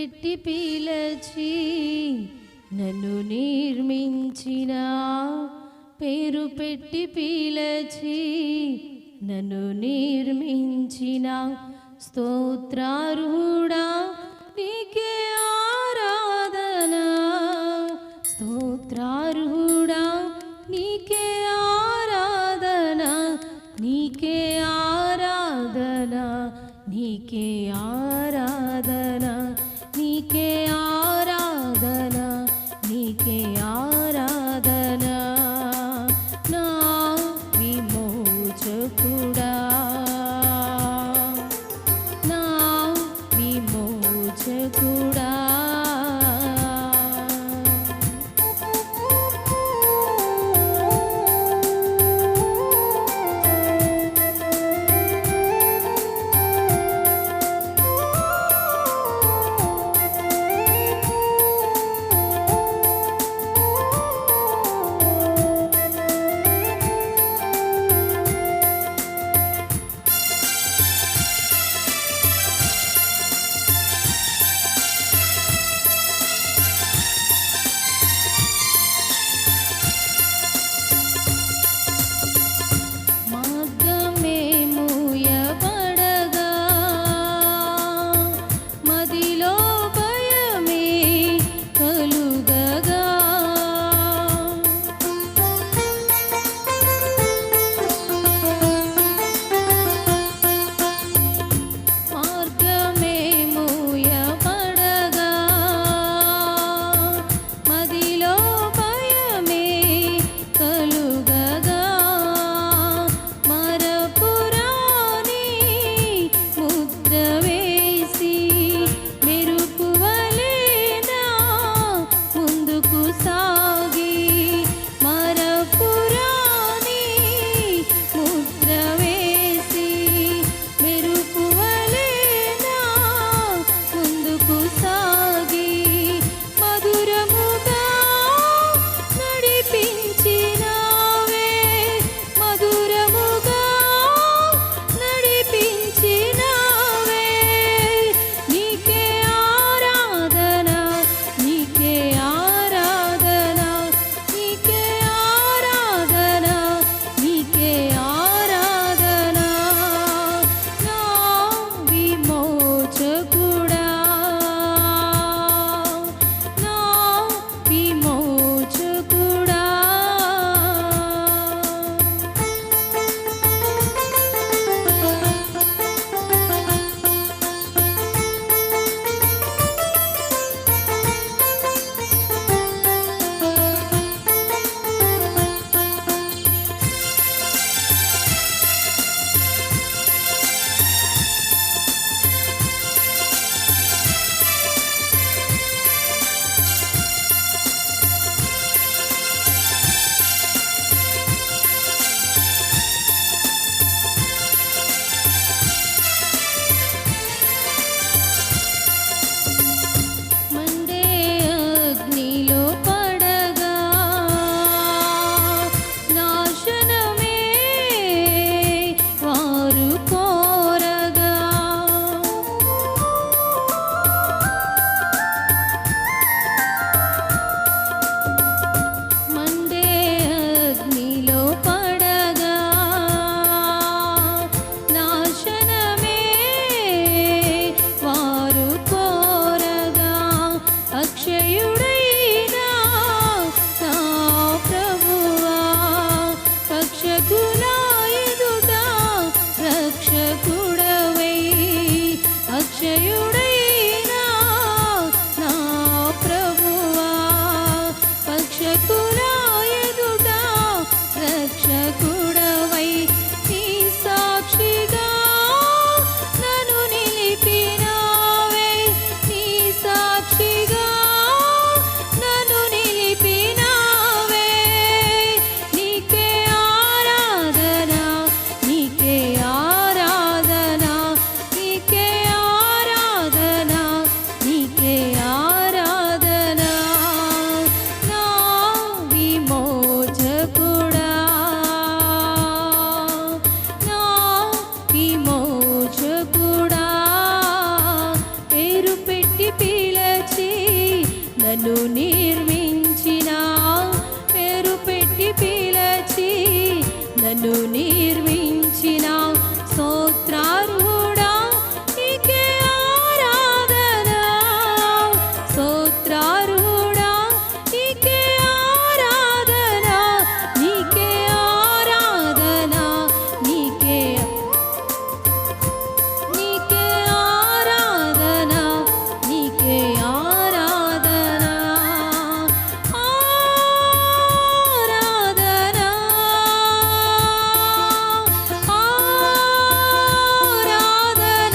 పెట్టి పిలచి నన్ను నిర్మించిన, పేరు పెట్టి పిలచి నన్ను నిర్మించిన స్తోత్రారుడా నీకే ఆరాధన, స్తోత్రారుడా నీకే ఆరాధన, నీకే ఆరాధన, నీకే ఆరాధన, నీకే ఆరాధన, నీకే ఆరాధన నా విమోచకుడా, నా విమోచకుడా. విమోచకుడా పేరు పెట్టి నన్ను నిర్మించిన పేరు పెట్టి పిలచి నన్ను నిర్మించిన స్తోత్రార్హుడా నీకే ఆరాధన స్తోత్రార్హుడా నీకే ఆరాధన నీకే ఆరాధన నీకే నీకే ఆరాధన నీకే ఆరాధన ఆరాధన ఆరాధన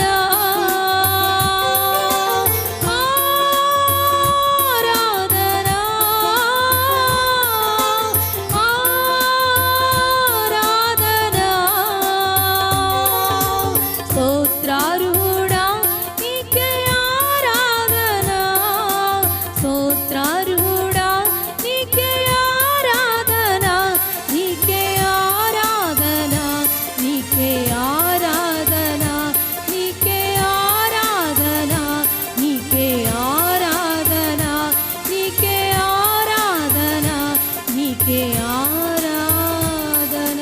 ఆరాధన ఆరాధన స్తోత్రార్హుడా నీకే ఆరాధన స్తోత్రార్హుడా నీకే ఆరాధన నీకే ఆరాధన నీకే ఆరాధన నీకే ఆరాధన నీకే ఆరాధన నీకే ఆరాధన నీకే ఆరాధన.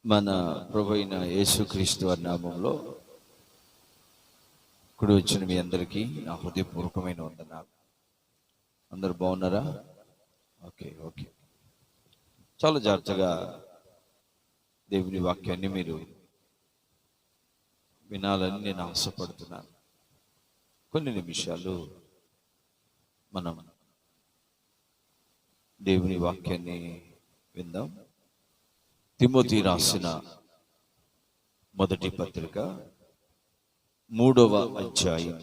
మన ప్రభు అయిన యేసుక్రీస్తు వారి నామంలో కుడి వచ్చిన మీ అందరికీ నా హృదయపూర్వకమైన వందనాలు. అందరు బాగున్నారా? ఓకే. చాలా జాగ్రత్తగా దేవుని వాక్యాన్ని మీరు వినాలని నేను ఆశపడుతున్నాను. కొన్ని నిమిషాలు మనం దేవుని వాక్యాన్ని విందాం. తిమోతి రాసిన మొదటి పత్రిక 3వ అధ్యాయం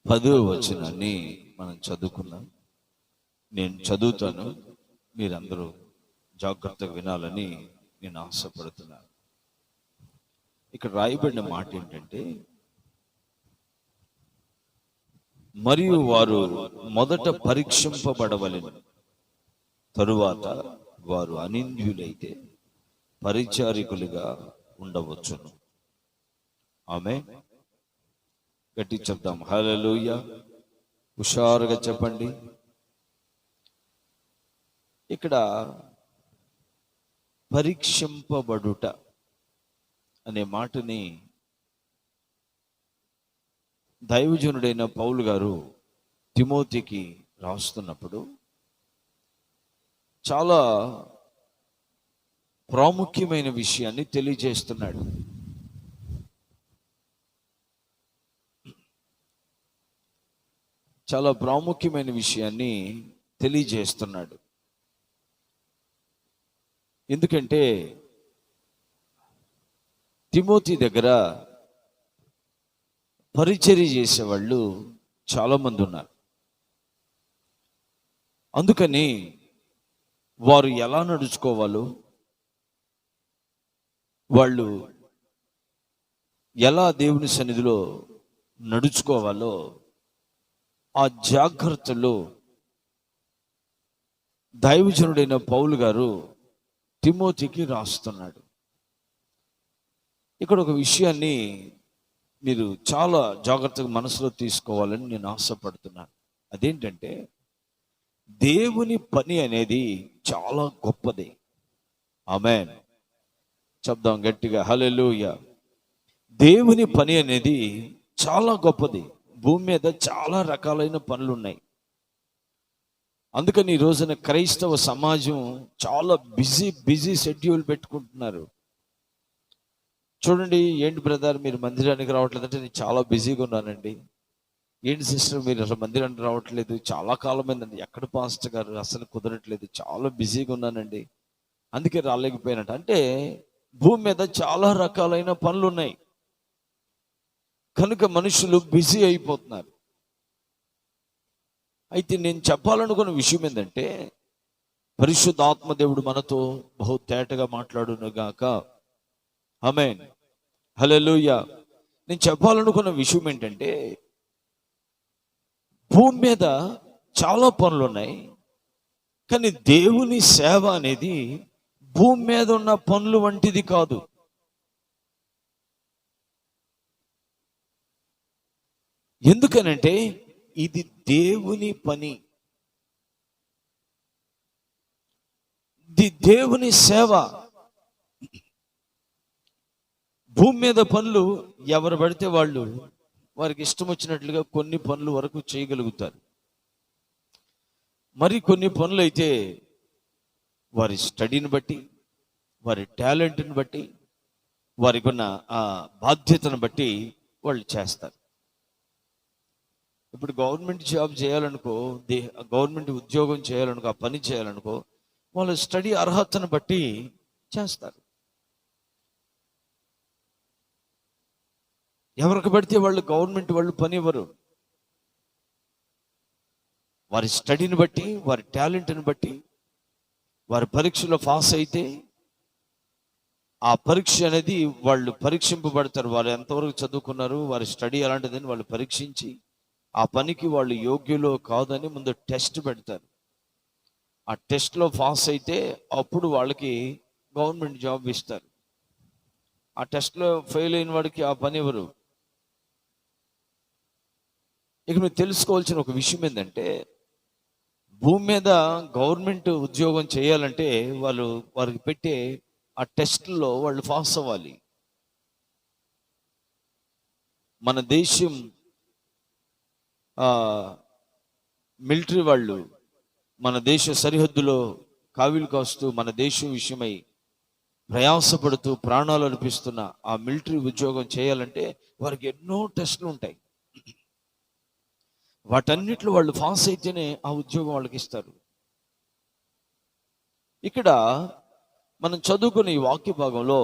10వ వచనాన్ని మనం చదువుకున్నాం. నేను చదువుతాను, మీరందరూ జాగ్రత్తగా వినాలని నేను ఆశపడుతున్నాను. ఇక్కడ రాయబడిన మాట ఏంటంటే, మరియు వారు మొదట పరీక్షింపబడవలెను, తరువాత వారు అనింద్యులైతే పరిచారికులుగా ఉండవచ్చును. ఆమేన్. గట్టి చెప్దాం. హల్లెలూయా. హుషారుగా చెప్పండి. ఇక్కడ పరీక్షింపబడుట అనే మాటని దైవజనుడైన పౌలు గారు తిమోతికి రాస్తున్నప్పుడు చాలా ప్రాముఖ్యమైన విషయాన్ని తెలియజేస్తున్నాడు. చాలా ప్రాముఖ్యమైన విషయాన్ని తెలియజేస్తున్నాడు. ఎందుకంటే తిమోతి దగ్గర పరిచర్య చేసేవాళ్ళు చాలా మంది ఉన్నారు. అందుకని వారు ఎలా నడుచుకోవాలో, వాళ్ళు ఎలా దేవుని సన్నిధిలో నడుచుకోవాలో ఆ జాగ్రత్తలో దైవజనుడైన పౌలు గారు తిమోతికి రాస్తున్నాడు. ఇక్కడ ఒక విషయాన్ని మీరు చాలా జాగ్రత్తగా మనసులో తీసుకోవాలని నేను ఆశపడుతున్నాను. అదేంటంటే, దేవుని పని అనేది చాలా గొప్పది. ఆమేన్. చెప్దాం గట్టిగా, హల్లెలూయా. దేవుని పని అనేది చాలా గొప్పది. భూమి మీద చాలా రకాలైన పనులు ఉన్నాయి. అందుకని ఈ రోజున క్రైస్తవ సమాజం చాలా బిజీ షెడ్యూల్ పెట్టుకుంటున్నారు. చూడండి, ఏంటి బ్రదర్ మీరు మందిరానికి రావట్లేదంటే నేను చాలా బిజీగా ఉన్నానండి. ఏంటి సిస్టర్ మీరు అసలు మందిరానికి రావట్లేదు, చాలా కాలమైందండి. ఎక్కడ పాస్టర్ గారు అసలు కుదరట్లేదు, చాలా బిజీగా ఉన్నానండి, అందుకే రాలేకపోయినట్టు. అంటే భూమి మీద చాలా రకాలైన పనులు ఉన్నాయి కనుక మనుషులు బిజీ అయిపోతున్నారు. అయితే నేను చెప్పాలనుకున్న విషయం ఏంటంటే, పరిశుద్ధాత్మ దేవుడు మనతో బహు తేటగా మాట్లాడును గాక. ఆమేన్. హల్లెలూయా. నేను చెప్పాలనుకున్న విషయం ఏంటంటే, భూమి మీద చాలా పనులు ఉన్నాయి, కానీ దేవుని సేవ అనేది భూమి మీద ఉన్న పనులు వంటిది కాదు. ఎందుకనంటే ఇది దేవుని పని, ఇది దేవుని సేవ. భూమి మీద పనులు ఎవరు పడితే వాళ్ళు వారికి ఇష్టం వచ్చినట్లుగా కొన్ని పనులు వరకు చేయగలుగుతారు. మరి కొన్ని పనులు అయితే వారి స్టడీని బట్టి, వారి టాలెంట్ని బట్టి, వారికి ఉన్న ఆ బాధ్యతను బట్టి వాళ్ళు చేస్తారు. ఇప్పుడు గవర్నమెంట్ జాబ్ చేయాలనుకో, గవర్నమెంట్ ఉద్యోగం చేయాలనుకో, ఆ పని చేయాలనుకో, వాళ్ళ స్టడీ అర్హతను బట్టి చేస్తారు. ఎవరికి పడితే వాళ్ళు గవర్నమెంట్ వాళ్ళు పని ఇవ్వరు. వారి స్టడీని బట్టి, వారి టాలెంట్ని బట్టి, వారి పరీక్షలో పాస్ అయితే ఆ పరీక్ష అనేది వాళ్ళు పరీక్షింపబడతారు. వాళ్ళు ఎంతవరకు చదువుకున్నారు, వారి స్టడీ అలాంటిదని వాళ్ళు పరీక్షించి ఆ పనికి వాళ్ళు యోగ్యులో కాదని ముందు టెస్ట్ పెడతారు. ఆ టెస్ట్లో పాస్ అయితే అప్పుడు వాళ్ళకి గవర్నమెంట్ జాబ్ ఇస్తారు. ఆ టెస్ట్లో ఫెయిల్ అయిన వాడికి ఆ పని ఇవ్వరు. ఇక మీరు తెలుసుకోవాల్సిన ఒక విషయం ఏంటంటే, భూమి మీద గవర్నమెంట్ ఉద్యోగం చేయాలంటే వారికి పెట్టే ఆ టెస్ట్లో వాళ్ళు పాస్ అవ్వాలి. మన దేశం మిలిటరీ వాళ్ళు మన దేశ సరిహద్దులో కావిలు కాస్తూ మన దేశం విషయమై ప్రయాసపడుతూ ప్రాణాలు అర్పిస్తున్న ఆ మిలిటరీ ఉద్యోగం చేయాలంటే వారికి ఎన్నో టెస్టులు ఉంటాయి. వాటన్నిటిలో వాళ్ళు పాస్ అయితేనే ఆ ఉద్యోగం వాళ్ళకి ఇస్తారు. ఇక్కడ మనం చదువుకున్న ఈ వాక్య భాగంలో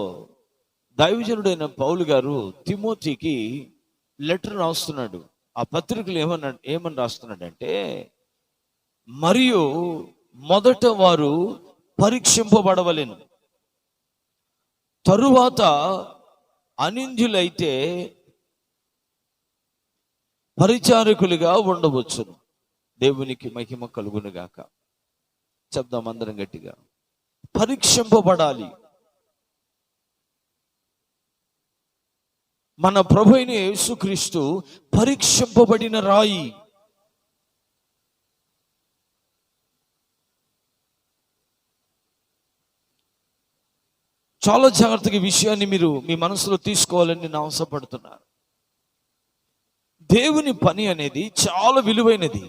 దైవజనుడైన పౌలు గారు తిమోతికి లెటర్ రాస్తున్నాడు. ఆ పత్రికలు ఏమని రాస్తున్నాడంటే, మరియు మొదట వారు పరీక్షింపబడవలెను, తరువాత అనింద్యులైతే పరిచారకులుగా ఉండవచ్చును. దేవునికి మహిమ కలుగునుగాక. చెప్దాం అందరం గట్టిగా, పరీక్షింపబడాలి. మన ప్రభు అయిన యేసుక్రీస్తు పరీక్షింపబడిన రాయి. చాలా జాగ్రత్తగా ఈ విషయాన్ని మీరు మీ మనసులో తీసుకోవాలని నేను ఆశపడుతున్నాను. దేవుని పని అనేది చాలా విలువైనది.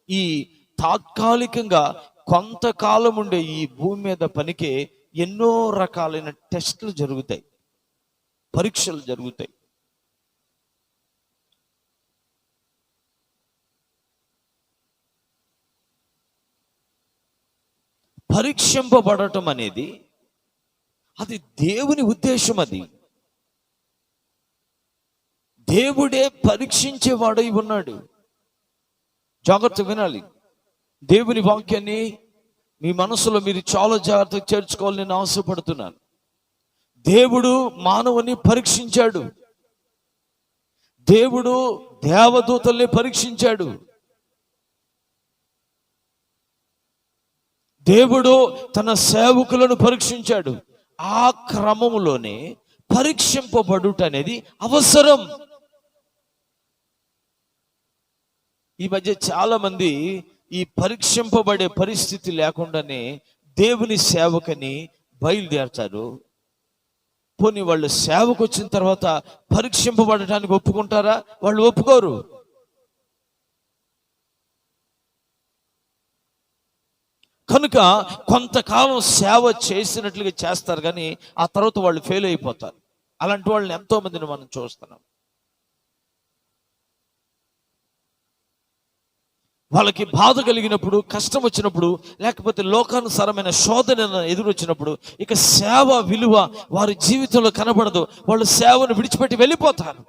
ఈ తాత్కాలికంగా కొంతకాలం ఉండే ఈ భూమి మీద పనికే ఎన్నో రకాలైన టెస్టులు జరుగుతాయి, పరీక్షలు జరుగుతాయి. పరీక్షింపబడటం అనేది అది దేవుని ఉద్దేశం. అది దేవుడే పరీక్షించేవాడై ఉన్నాడు. జాగ్రత్త వినాలి. దేవుని వాక్యాన్ని మీ మనసులో మీరు చాలా జాగ్రత్తగా చేర్చుకోవాలని నేను ఆశపడుతున్నాను. దేవుడు మానవుని పరీక్షించాడు. దేవుడు దేవదూతల్ని పరీక్షించాడు. దేవుడు తన సేవకులను పరీక్షించాడు. ఆ క్రమంలోనే పరీక్షింపబడుట అనేది అవసరం. ఈ మధ్య చాలా మంది ఈ పరీక్షింపబడే పరిస్థితి లేకుండానే దేవుని సేవకని బయలుదేరతారు. పోనీ వాళ్ళు సేవకు వచ్చిన తర్వాత పరీక్షింపబడటానికి ఒప్పుకుంటారా? వాళ్ళు ఒప్పుకోరు. కనుక కొంతకాలం సేవ చేసినట్లుగా చేస్తారు, కానీ ఆ తర్వాత వాళ్ళు ఫెయిల్ అయిపోతారు. అలాంటి వాళ్ళని ఎంతో మందిని మనం చూస్తున్నాం. వాళ్ళకి బాధ కలిగినప్పుడు, కష్టం వచ్చినప్పుడు, లేకపోతే లోకానుసారమైన శోధన ఎదురొచ్చినప్పుడు ఇక సేవ విలువ వారి జీవితంలో కనబడదు. వాళ్ళు సేవను విడిచిపెట్టి వెళ్ళిపోతారు.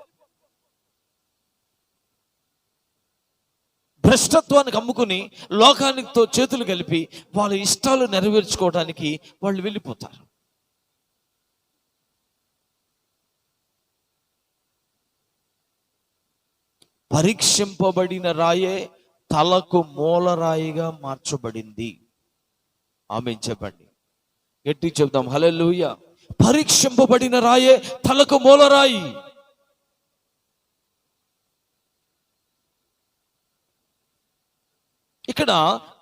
భ్రష్టత్వానికి అమ్ముకుని లోకానితో చేతులు కలిపి వాళ్ళ ఇష్టాలు నెరవేర్చుకోవడానికి వాళ్ళు వెళ్ళిపోతారు. పరీక్షింపబడిన రాయే తలకు మూలరాయిగా మార్చబడింది. ఆమేన్ చెప్పండి. గట్టి చెప్దాం హల్లెలూయా. పరీక్షింపబడిన రాయే తలకు మూలరాయి. ఇక్కడ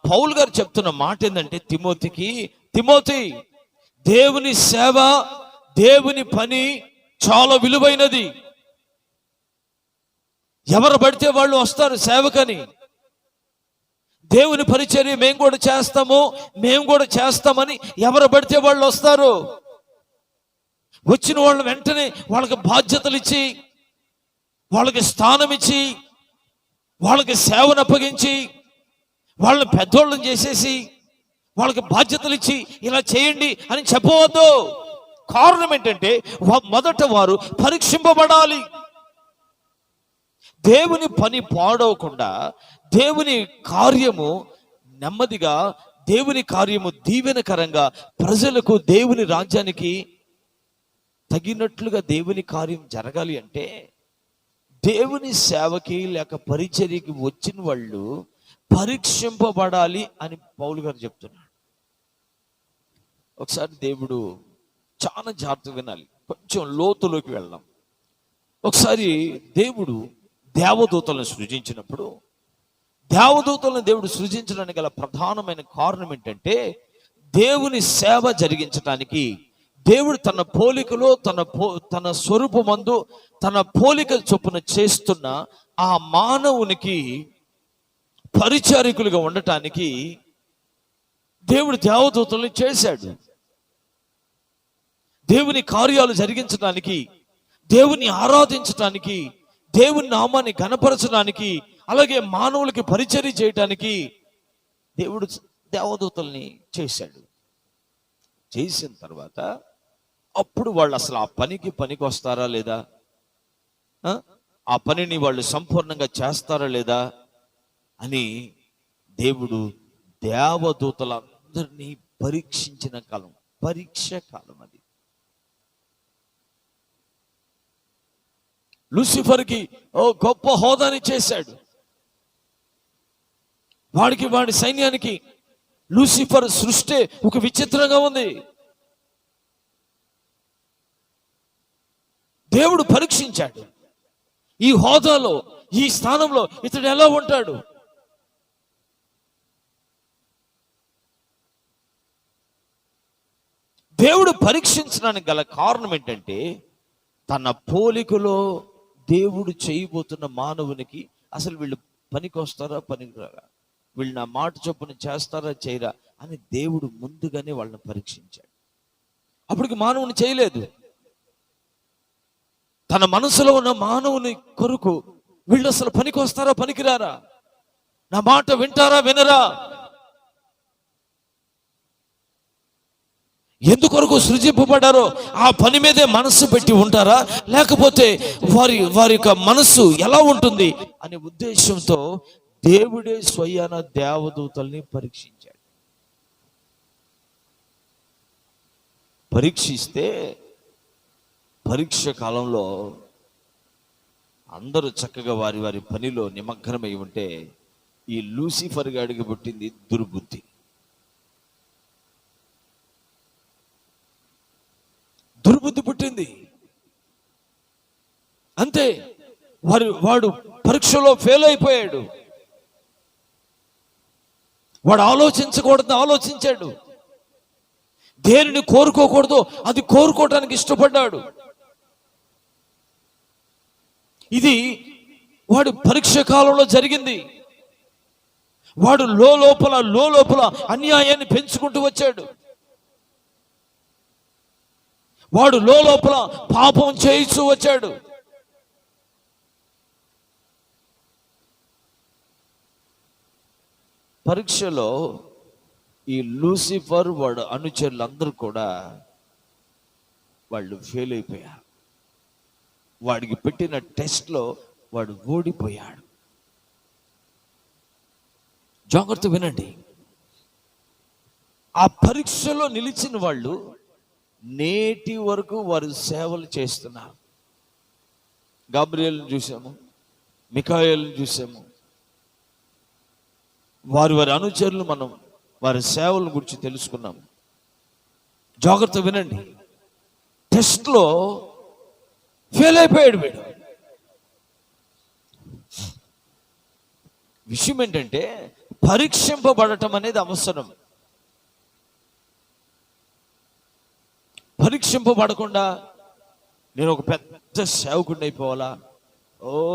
పౌలు గారు చెప్తున్న మాట ఏంటంటే తిమోతి, దేవుని సేవ, దేవుని పని చాలా విలువైనది. ఎవరు పడితే వాళ్ళు వస్తారు సేవకని. దేవుని పరిచర్య మేము కూడా చేస్తామని ఎవరు పడితే వాళ్ళు వస్తారు. వచ్చిన వాళ్ళు వెంటనే వాళ్ళకి బాధ్యతలు ఇచ్చి, వాళ్ళకి స్థానం ఇచ్చి, వాళ్ళకి సేవను అప్పగించి, వాళ్ళని పెద్దోళ్ళని చేసేసి, వాళ్ళకి బాధ్యతలు ఇచ్చి ఇలా చేయండి అని చెప్పవద్దు. కారణం ఏంటంటే మొదట వారు పరీక్షింపబడాలి. దేవుని పని పాడవకుండా, దేవుని కార్యము నెమ్మదిగా, దేవుని కార్యము దీవెనకరంగా, ప్రజలకు దేవుని రాజ్యానికి తగినట్లుగా దేవుని కార్యం జరగాలి అంటే దేవుని సేవకి లేక పరిచర్యకి వచ్చిన వాళ్ళు పరీక్షింపబడాలి అని పౌలు గారు చెప్తున్నాడు. ఒకసారి దేవుడు చాలా జాగ్రత్తగా వినాలి, కొంచెం లోతులోకి వెళ్దాం. ఒకసారి దేవుడు దేవదూతలను సృజించినప్పుడు, దేవదూతలను దేవుడు సృజించడానికి గల ప్రధానమైన కారణం ఏంటంటే దేవుని సేవ జరిగించడానికి దేవుడు తన పోలికలో తన స్వరూపమందు తన పోలిక చొప్పున చేస్తున్న ఆ మానవునికి పరిచారికులుగా ఉండటానికి దేవుడు దేవదూతలను చేశాడు. దేవుని కార్యాలు జరిగించడానికి, దేవుని ఆరాధించడానికి, దేవుని నామాన్ని ఘనపరచడానికి, అలాగే మానవులకి పరిచర్య చేయటానికి దేవుడు దేవదూతల్ని చేశాడు. చేసిన తర్వాత అప్పుడు వాళ్ళు అసలు ఆ పనికి వస్తారా లేదా, ఆ పనిని వాళ్ళు సంపూర్ణంగా చేస్తారా లేదా అని దేవుడు దేవదూతలందరినీ పరీక్షించిన కాలం, పరీక్ష కాలం అది. లూసిఫర్కి గొప్ప హోదాని చేశాడు. వాడి సైన్యానికి లూసిఫర్ సృష్టి ఒక విచిత్రంగా ఉంది. దేవుడు పరీక్షించాడు. ఈ హోదాలో, ఈ స్థానంలో ఇతడు ఎలా ఉంటాడు? దేవుడు పరీక్షించడానికి గల కారణం ఏంటంటే తన పోలికలో దేవుడు చేయబోతున్న మానవునికి అసలు వీళ్ళు పనికి వస్తారా, పనికిరారా, వీళ్ళు నా మాట చొప్పున చేస్తారా, చేయరా అని దేవుడు ముందుగానే వాళ్ళని పరీక్షించాడు. అప్పటికి మానవుని చేయలేదు. తన మనసులో ఉన్న మానవుని కొరకు వీళ్ళు అసలు పనికి వస్తారా, పనికిరారా, నా మాట వింటారా, వినరా, ఎందుకొరకు సృజింపబడ్డారో ఆ పని మీదే మనస్సు పెట్టి ఉంటారా, లేకపోతే వారి యొక్క మనస్సు ఎలా ఉంటుంది అనే ఉద్దేశంతో దేవుడే స్వయాన దేవదూతల్ని పరీక్షించాడు. పరీక్షిస్తే పరీక్ష కాలంలో అందరూ చక్కగా వారి పనిలో నిమగ్నమై ఉంటే ఈ లూసిఫర్ గాడికి పుట్టింది దుర్బుద్ధి. దుర్బుద్ధి పుట్టింది అంతే. వాడు పరీక్షలో ఫెయిల్ అయిపోయాడు. వాడు ఆలోచించకూడదు ఆలోచించాడు. దేనిని కోరుకోకూడదు అది కోరుకోవటానికి ఇష్టపడ్డాడు. ఇది వాడు పరీక్ష కాలంలో జరిగింది. వాడు లోపల అన్యాయాన్ని పెంచుకుంటూ వచ్చాడు. వాడు లోపల పాపం చేయిస్తూ వచ్చాడు. పరీక్షలో ఈ లూసిఫర్ వాడు అనుచరులందరూ కూడా వాళ్ళు ఫెయిల్ అయిపోయారు. వాడికి పెట్టిన టెస్ట్లో వాడు ఓడిపోయాడు. జాగ్రత్త వినండి. ఆ పరీక్షలో నిలిచిన వాళ్ళు నేటి వరకు వారు సేవలు చేస్తున్నారు. గాబ్రియేలును చూసాము, మిఖాయేలును చూసాము. వారి అనుచరులు మనం వారి సేవల గురించి తెలుసుకున్నాము. జాగ్రత్త వినండి. టెస్ట్లో ఫెయిల్ అయిపోయాడు వీడు. విషయం ఏంటంటే పరీక్షింపబడటం అనేది అవసరం. పరీక్షింపబడకుండా నేను ఒక పెద్ద సేవకుడిని అయిపోవాలా,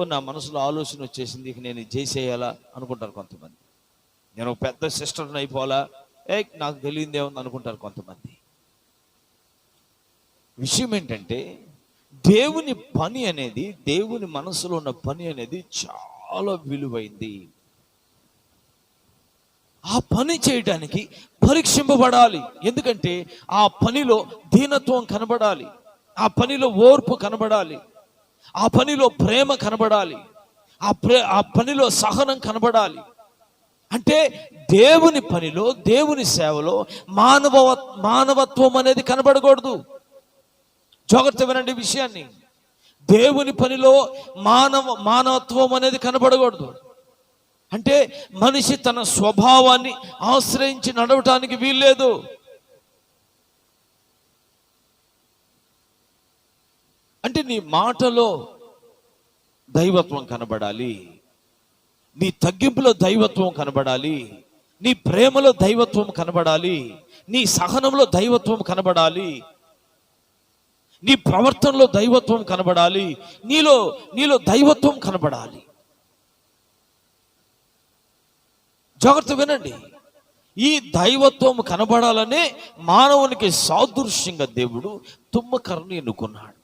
నా మనసులో ఆలోచన వచ్చేసింది, ఇక నేను ఇది చేసేయాలా అనుకుంటారు కొంతమంది. నేను ఒక పెద్ద సిస్టర్ని అయిపోవాలా, నాకు తెలియదేముంది అనుకుంటారు కొంతమంది. విషయం ఏంటంటే దేవుని పని అనేది, దేవుని మనసులో ఉన్న పని అనేది చాలా విలువైంది. ఆ పని చేయడానికి పరీక్షింపబడాలి. ఎందుకంటే ఆ పనిలో దీనత్వం కనబడాలి, ఆ పనిలో ఓర్పు కనబడాలి, ఆ పనిలో ప్రేమ కనబడాలి, ఆ పనిలో సహనం కనబడాలి. అంటే దేవుని పనిలో, దేవుని సేవలో మానవత్వం అనేది కనబడకూడదు. జాగ్రత్త వినండి విషయాన్ని. దేవుని పనిలో మానవత్వం అనేది కనబడకూడదు. అంటే మనిషి తన స్వభావాన్ని ఆశ్రయించి నడవటానికి వీల్లేదు. అంటే నీ మాటలో దైవత్వం కనబడాలి, నీ తగ్గింపులో దైవత్వం కనబడాలి, నీ ప్రేమలో దైవత్వం కనబడాలి, నీ సహనంలో దైవత్వం కనబడాలి, నీ ప్రవర్తనలో దైవత్వం కనబడాలి, నీలో దైవత్వం కనబడాలి. జాగ్రత్త వినండి. ఈ దైవత్వం కనబడాలనే మానవునికి సాదృశ్యంగా దేవుడు తుమ్మకర్రను ఎన్నుకున్నాడు.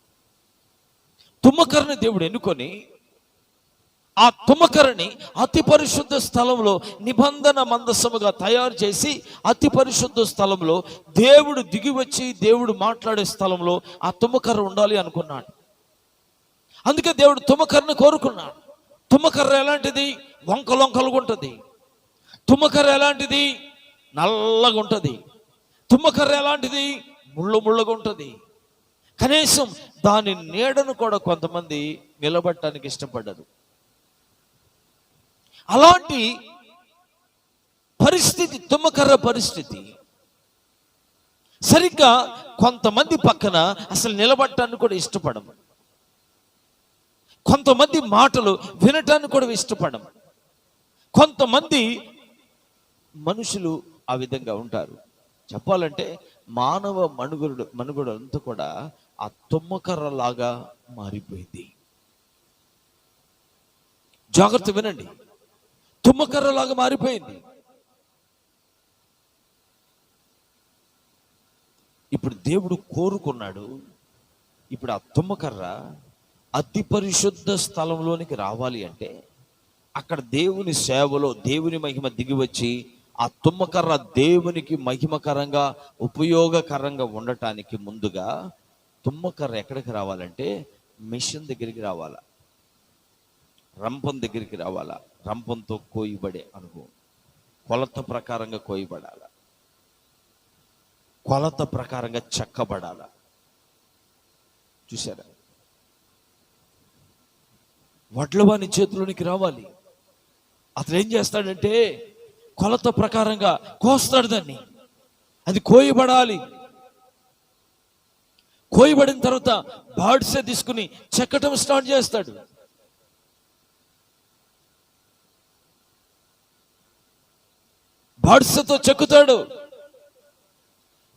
తుమ్మకర్రని దేవుడు ఎన్నుకొని ఆ తుమ్మకర్రని అతి పరిశుద్ధ స్థలంలో నిబంధన మందసముగా తయారు చేసి, అతి పరిశుద్ధ స్థలంలో దేవుడు దిగి వచ్చి దేవుడు మాట్లాడే స్థలంలో ఆ తుమ్మకర్ర ఉండాలి అనుకున్నాడు. అందుకే దేవుడు తుమ్మకర్రను కోరుకున్నాడు. తుమ్మకర్ర ఎలాంటిది? వంకలుగా ఉంటుంది. తుమ్మకర్ర ఎలాంటిది? నల్లగా ఉంటుంది. తుమ్మకర్ర ఎలాంటిది? ముళ్ళగా ఉంటుంది. కనీసం దాని నీడను కూడా కొంతమంది నిలబడటానికి ఇష్టపడ్డరు. అలాంటి పరిస్థితి తుమ్మకర్ర పరిస్థితి. సరిగ్గా కొంతమంది పక్కన అసలు నిలబడటానికి కూడా ఇష్టపడము, కొంతమంది మాటలు వినటానికి కూడా ఇష్టపడము. కొంతమంది మనుషులు ఆ విధంగా ఉంటారు. చెప్పాలంటే మానవ మనుగడ అంతా కూడా ఆ తుమ్మకర్ర లాగా మారిపోయింది. జాగ్రత్త వినండి, తుమ్మకర్ర లాగా మారిపోయింది. ఇప్పుడు దేవుడు కోరుకున్నాడు, ఇప్పుడు ఆ తుమ్మకర్ర అతి పరిశుద్ధ స్థలంలోనికి రావాలి అంటే అక్కడ దేవుని సేవలో దేవుని మహిమ దిగి వచ్చి ఆ తుమ్మకర్ర దేవునికి మహిమకరంగా ఉపయోగకరంగా ఉండటానికి ముందుగా తుమ్మకర్ర ఎక్కడికి రావాలంటే మిషన్ దగ్గరికి రావాలా, రంపం దగ్గరికి రావాలా. రంపంతో కోయబడే అనుభవం, కొలత ప్రకారంగా కోయబడాల, కొలత ప్రకారంగా చెక్కబడాల. చూసారా? వడ్లవాని చేతిలోనికి రావాలి. అతను ఏం చేస్తాడంటే కొలత ప్రకారంగా కోస్తాడు దాన్ని. అది కోయబడాలి. కోయబడిన తర్వాత బాడ్సే తీసుకుని చెక్కటం స్టార్ట్ చేస్తాడు. బాడ్సతో చెక్కుతాడు.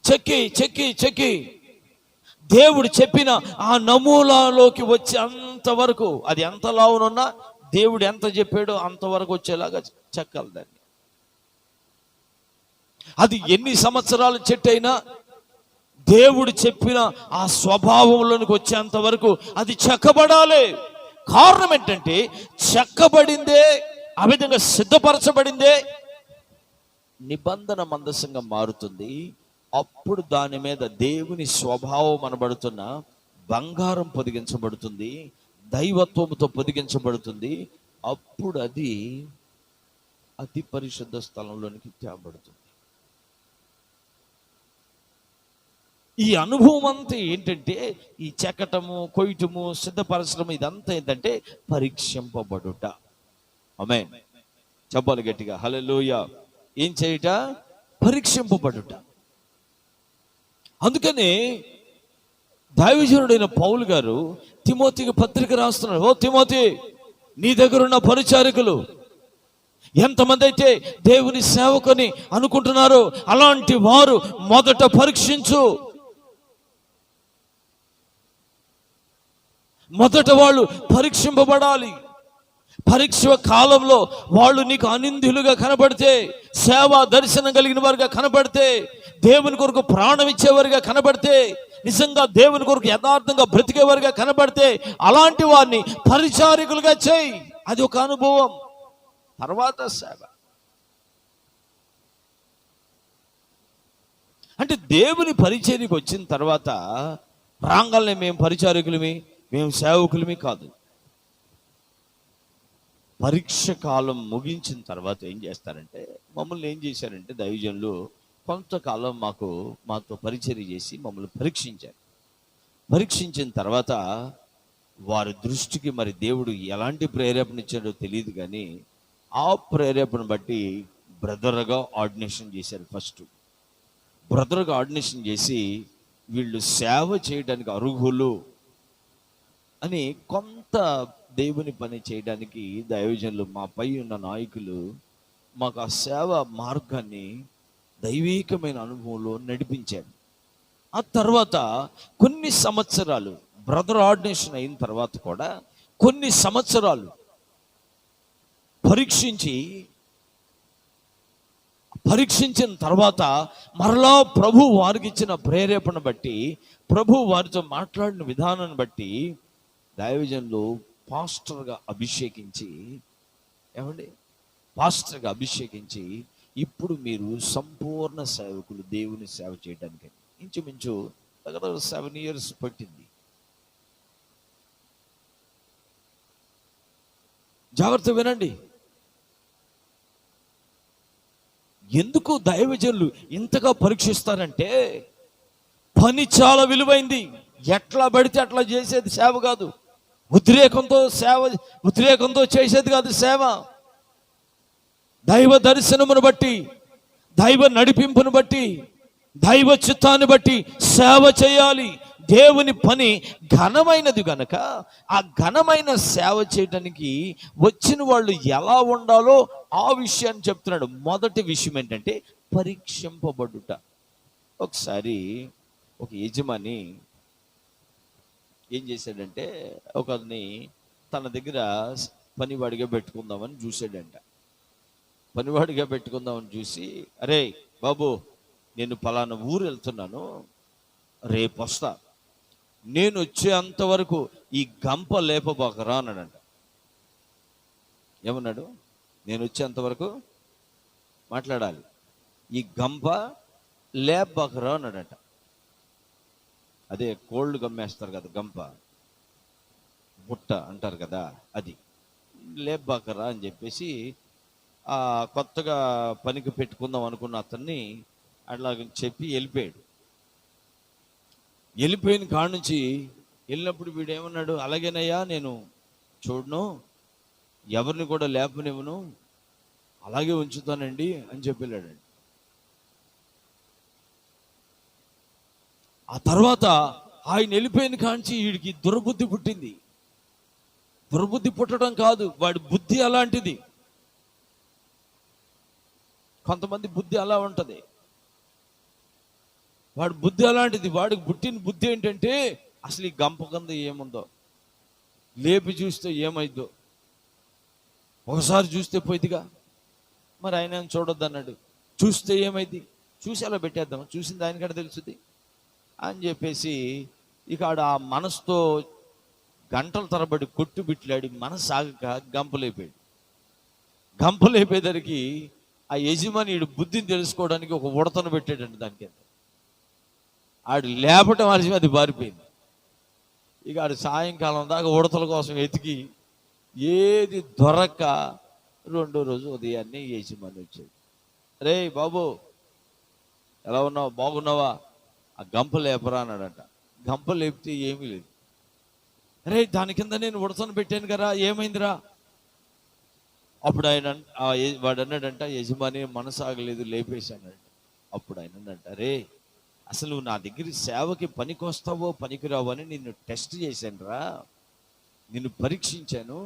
చెక్కి చెక్కి చెక్కి దేవుడు చెప్పిన ఆ నమూనాలోకి వచ్చి అంతవరకు, అది ఎంత లావునున్నా దేవుడు ఎంత చెప్పాడో అంతవరకు వచ్చేలాగా చెక్కాలి దాన్ని. అది ఎన్ని సంవత్సరాల చెట్టు అయినా దేవుడు చెప్పిన ఆ స్వభావంలోనికి వచ్చేంత వరకు అది చెక్కబడాలి. కారణం ఏంటంటే చెక్కబడిందే, ఆ విధంగా సిద్ధపరచబడిందే నిబంధన మందసంగా మారుతుంది. అప్పుడు దాని మీద దేవుని స్వభావం అనబడుతున్న బంగారం పొదిగించబడుతుంది, దైవత్వముతో పొదిగించబడుతుంది. అప్పుడు అది అతి పరిశుద్ధ స్థలంలోనికి తేబడుతుంది. ఈ అనుభవం అంతా ఏంటంటే ఈ చెక్కటము, కొయ్యటము, సిద్ధపరచడం ఇదంతా ఏంటంటే పరీక్షింపబడుట. ఆమేన్. చెప్పాలి గట్టిగా హల్లెలూయా. ఏం చేయుట? పరీక్షింపబడుట. అందుకని దైవజనుడైన పౌలు గారు తిమోతికి పత్రిక రాస్తున్నాడు. ఓ తిమోతి, నీ దగ్గర ఉన్న పరిచారకులు ఎంతమంది అయితే దేవుని సేవకుని అనుకుంటున్నారో అలాంటి వారు మొదట పరీక్షించు. మొదట వాళ్ళు పరీక్షింపబడాలి. పరీక్ష కాలంలో వాళ్ళు నీకు అనిందులుగా కనబడితే, సేవా దర్శనం కలిగిన వారుగా కనబడితే, దేవుని కొరకు ప్రాణం ఇచ్చేవారుగా కనబడితే, నిజంగా దేవుని కొరకు యథార్థంగా బ్రతికేవారుగా కనబడితే అలాంటి వారిని పరిచారకులుగా చేయి. అది ఒక అనుభవం. తర్వాత సేవ అంటే దేవుని పరిచర్యకు వచ్చిన తర్వాత రాంగల్నే మేము పరిచారకులమి, మేము సేవకులమి కాదు. పరీక్ష కాలం ముగించిన తర్వాత ఏం చేస్తారంటే, మమ్మల్ని ఏం చేశారంటే దైవజనులు కొంతకాలం మాతో పరిచర్య చేసి మమ్మల్ని పరీక్షించారు. పరీక్షించిన తర్వాత వారి దృష్టికి మరి దేవుడు ఎలాంటి ప్రేరేపణ ఇచ్చాడో తెలియదు, కానీ ఆ ప్రేరేపణ బట్టి బ్రదర్గా ఆర్డినేషన్ చేశారు. ఫస్ట్ బ్రదర్గా ఆర్డినేషన్ చేసి వీళ్ళు సేవ చేయడానికి అర్హులు అని కొంత దేవుని పని చేయడానికి దైవజనులు, మా పై ఉన్న నాయకులు మాకు ఆ సేవ మార్గాన్ని దైవీకమైన అనుభవంలో నడిపించారు. ఆ తర్వాత కొన్ని సంవత్సరాలు బ్రదర్ ఆర్డినేషన్ అయిన తర్వాత కూడా కొన్ని సంవత్సరాలు పరీక్షించిన తర్వాత మరలా ప్రభు వారికి ఇచ్చిన ప్రేరేపణ బట్టి, ప్రభు వారితో మాట్లాడిన విధానాన్ని బట్టి దైవజనులు పాస్టర్గా అభిషేకించి, పాస్టర్గా అభిషేకించి ఇప్పుడు మీరు సంపూర్ణ సేవకులు, దేవుని సేవ చేయడానికి. ఇంచుమించు దగ్గర 7 years పట్టింది. జాగ్రత్త వినండి. ఎందుకు దైవజనులు ఇంతగా పరీక్షిస్తారంటే, పని చాలా విలువైంది. ఎట్లా పడితే అట్లా చేసేది సేవ కాదు. ఉద్రేకంతో చేసేది కాదు సేవ. దైవ దర్శనమును బట్టి, దైవ నడిపింపును బట్టి, దైవ చిత్తాన్ని బట్టి సేవ చేయాలి. దేవుని పని ఘనమైనది గనక ఆ ఘనమైన సేవ చేయడానికి వచ్చిన వాళ్ళు ఎలా ఉండాలో ఆ విషయాన్ని చెప్తున్నాడు. మొదటి విషయం ఏంటంటే పరీక్షింపబడుట. ఒకసారి ఒక యజమాని ఏం చేశాడంటే, ఒకరిని తన దగ్గర పనివాడిగా పెట్టుకుందామని చూశాడంట. పనివాడిగా పెట్టుకుందామని చూసి, అరే బాబు, నేను పలానా ఊరు వెళ్తున్నాను, రేపు వస్తా, నేను వచ్చేంతవరకు ఈ గంప లేపబోకరా అన్నాడంట. ఏమన్నాడు? నేను వచ్చేంతవరకు మాట్లాడాలి, ఈ గంప లేపబోకరా అన్నాడంట. అదే కోళ్ళు గమ్మేస్తారు కదా, గంప బుట్ట అంటారు కదా, అది లేపబోకరా అని చెప్పేసి కొత్తగా పనికి పెట్టుకుందాం అనుకున్న అతన్ని అట్లా చెప్పి వెళ్ళిపోయాడు. వెళ్ళిపోయిన కాడ నుంచి వెళ్ళినప్పుడు వీడు ఏమన్నాడు, అలాగేనయ్యా, నేను చూడను, ఎవరిని కూడా లేపనివ్వను, అలాగే ఉంచుతానండి అని చెప్పి వెళ్ళాడండి. ఆ తర్వాత ఆయన వెళ్ళిపోయిన కాంచి వీడికి దుర్బుద్ధి పుట్టింది. దుర్బుద్ధి పుట్టడం కాదు, వాడి బుద్ధి అలాంటిది. కొంతమంది బుద్ధి అలా ఉంటుంది. వాడి బుద్ధి అలాంటిది. వాడికి పుట్టిన బుద్ధి ఏంటంటే, అసలు ఈ గంప కింద ఏముందో, లేపి చూస్తే ఏమైందో, ఒకసారి చూస్తే పోయిదిగా, మరి ఆయన చూడొద్దు అన్నాడు. చూస్తే ఏమైంది, చూసి అలా పెట్టేద్దాం, చూసింది ఆయన కూడా తెలుస్తుంది అని చెప్పేసి ఇక ఆ మనసుతో గంటల తరబడి కొట్టు బిట్లాడి మనసు ఆగక గంపలేపాడు. గంపలేపేదరికి ఆ యజమాని బుద్ధిని తెలుసుకోవడానికి ఒక ఉడతను పెట్టాడండి దానికి. ఆడు లేపటం ఆలస్యం, అది పారిపోయింది. ఇక ఆడు సాయంకాలం దాకా ఉడతల కోసం వెతికి ఏది దొరక్క రెండో రోజు ఉదయాన్నే యజమాని వచ్చాడు. రే బాబు, ఎలా ఉన్నావు, బాగున్నావా, ఆ గంప లేపరా అన్నాడంట. గంప లేపితే ఏమీ లేదు. రే, దాని కింద నేను ఉడతను పెట్టాను కదా, ఏమైందిరా? అప్పుడు వాడు అన్నాడంట, యజమాని మనసు ఆగలేదు, లేపేసి అన్నాడు. అప్పుడు ఆయన అన్నట్ట, రే అసలు నువ్వు నా దగ్గర సేవకి పనికొస్తావో పనికిరావో అని నిన్ను టెస్ట్ చేశాను రా, నిన్ను పరీక్షించాను.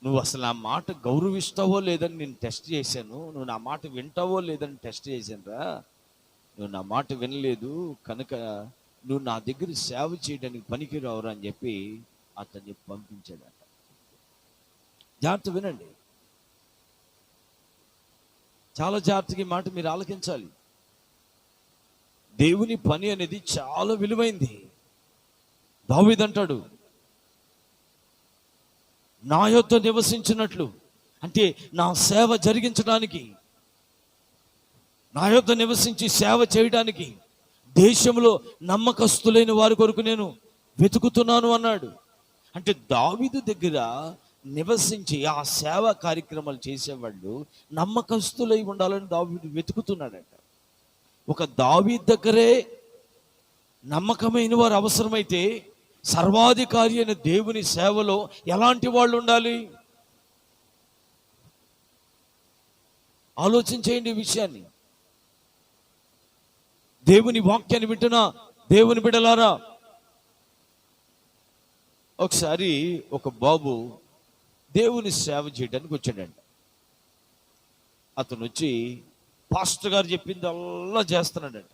నువ్వు అసలు నా మాట గౌరవిస్తావో లేదని నేను టెస్ట్ చేశాను. నువ్వు నా మాట వింటావో లేదని టెస్ట్ చేశాను రా. నువ్వు నా మాట వినలేదు కనుక నువ్వు నా దగ్గర సేవ చేయడానికి పనికిరావురా అని చెప్పి అతన్ని పంపించాడట. జాగ్రత్త వినండి, చాలా జాగ్రత్తగా ఈ మాట మీరు ఆలకించాలి. దేవుని పని అనేది చాలా విలువైంది. దావీదు అంటాడు, నా యొద్ద నివసించినట్లు, అంటే నా సేవ జరిగించడానికి, నా యొద్ద నివసించి సేవ చేయడానికి దేశంలో నమ్మకస్తులైన వారి కొరకు నేను వెతుకుతున్నాను అన్నాడు. అంటే దావీదు దగ్గర నివసించి ఆ సేవా కార్యక్రమాలు చేసేవాళ్ళు నమ్మకస్తులై ఉండాలని దావీదు వెతుకుతున్నాడంట. ఒక దావీదు దగ్గరే నమ్మకమైన వారు అవసరమైతే సర్వాధికారి అయిన దేవుని సేవలో ఎలాంటి వాళ్ళు ఉండాలి? ఆలోచించేయండి ఈ విషయాన్ని. దేవుని వాక్యాన్ని వింటున్నా దేవుని బిడ్డలారా, ఒకసారి ఒక బాబు దేవుని సేవ చేయడానికి వచ్చాడంట. అతను వచ్చి పాస్టర్ గారు చెప్పింది అల్లా చేస్తున్నాడంట.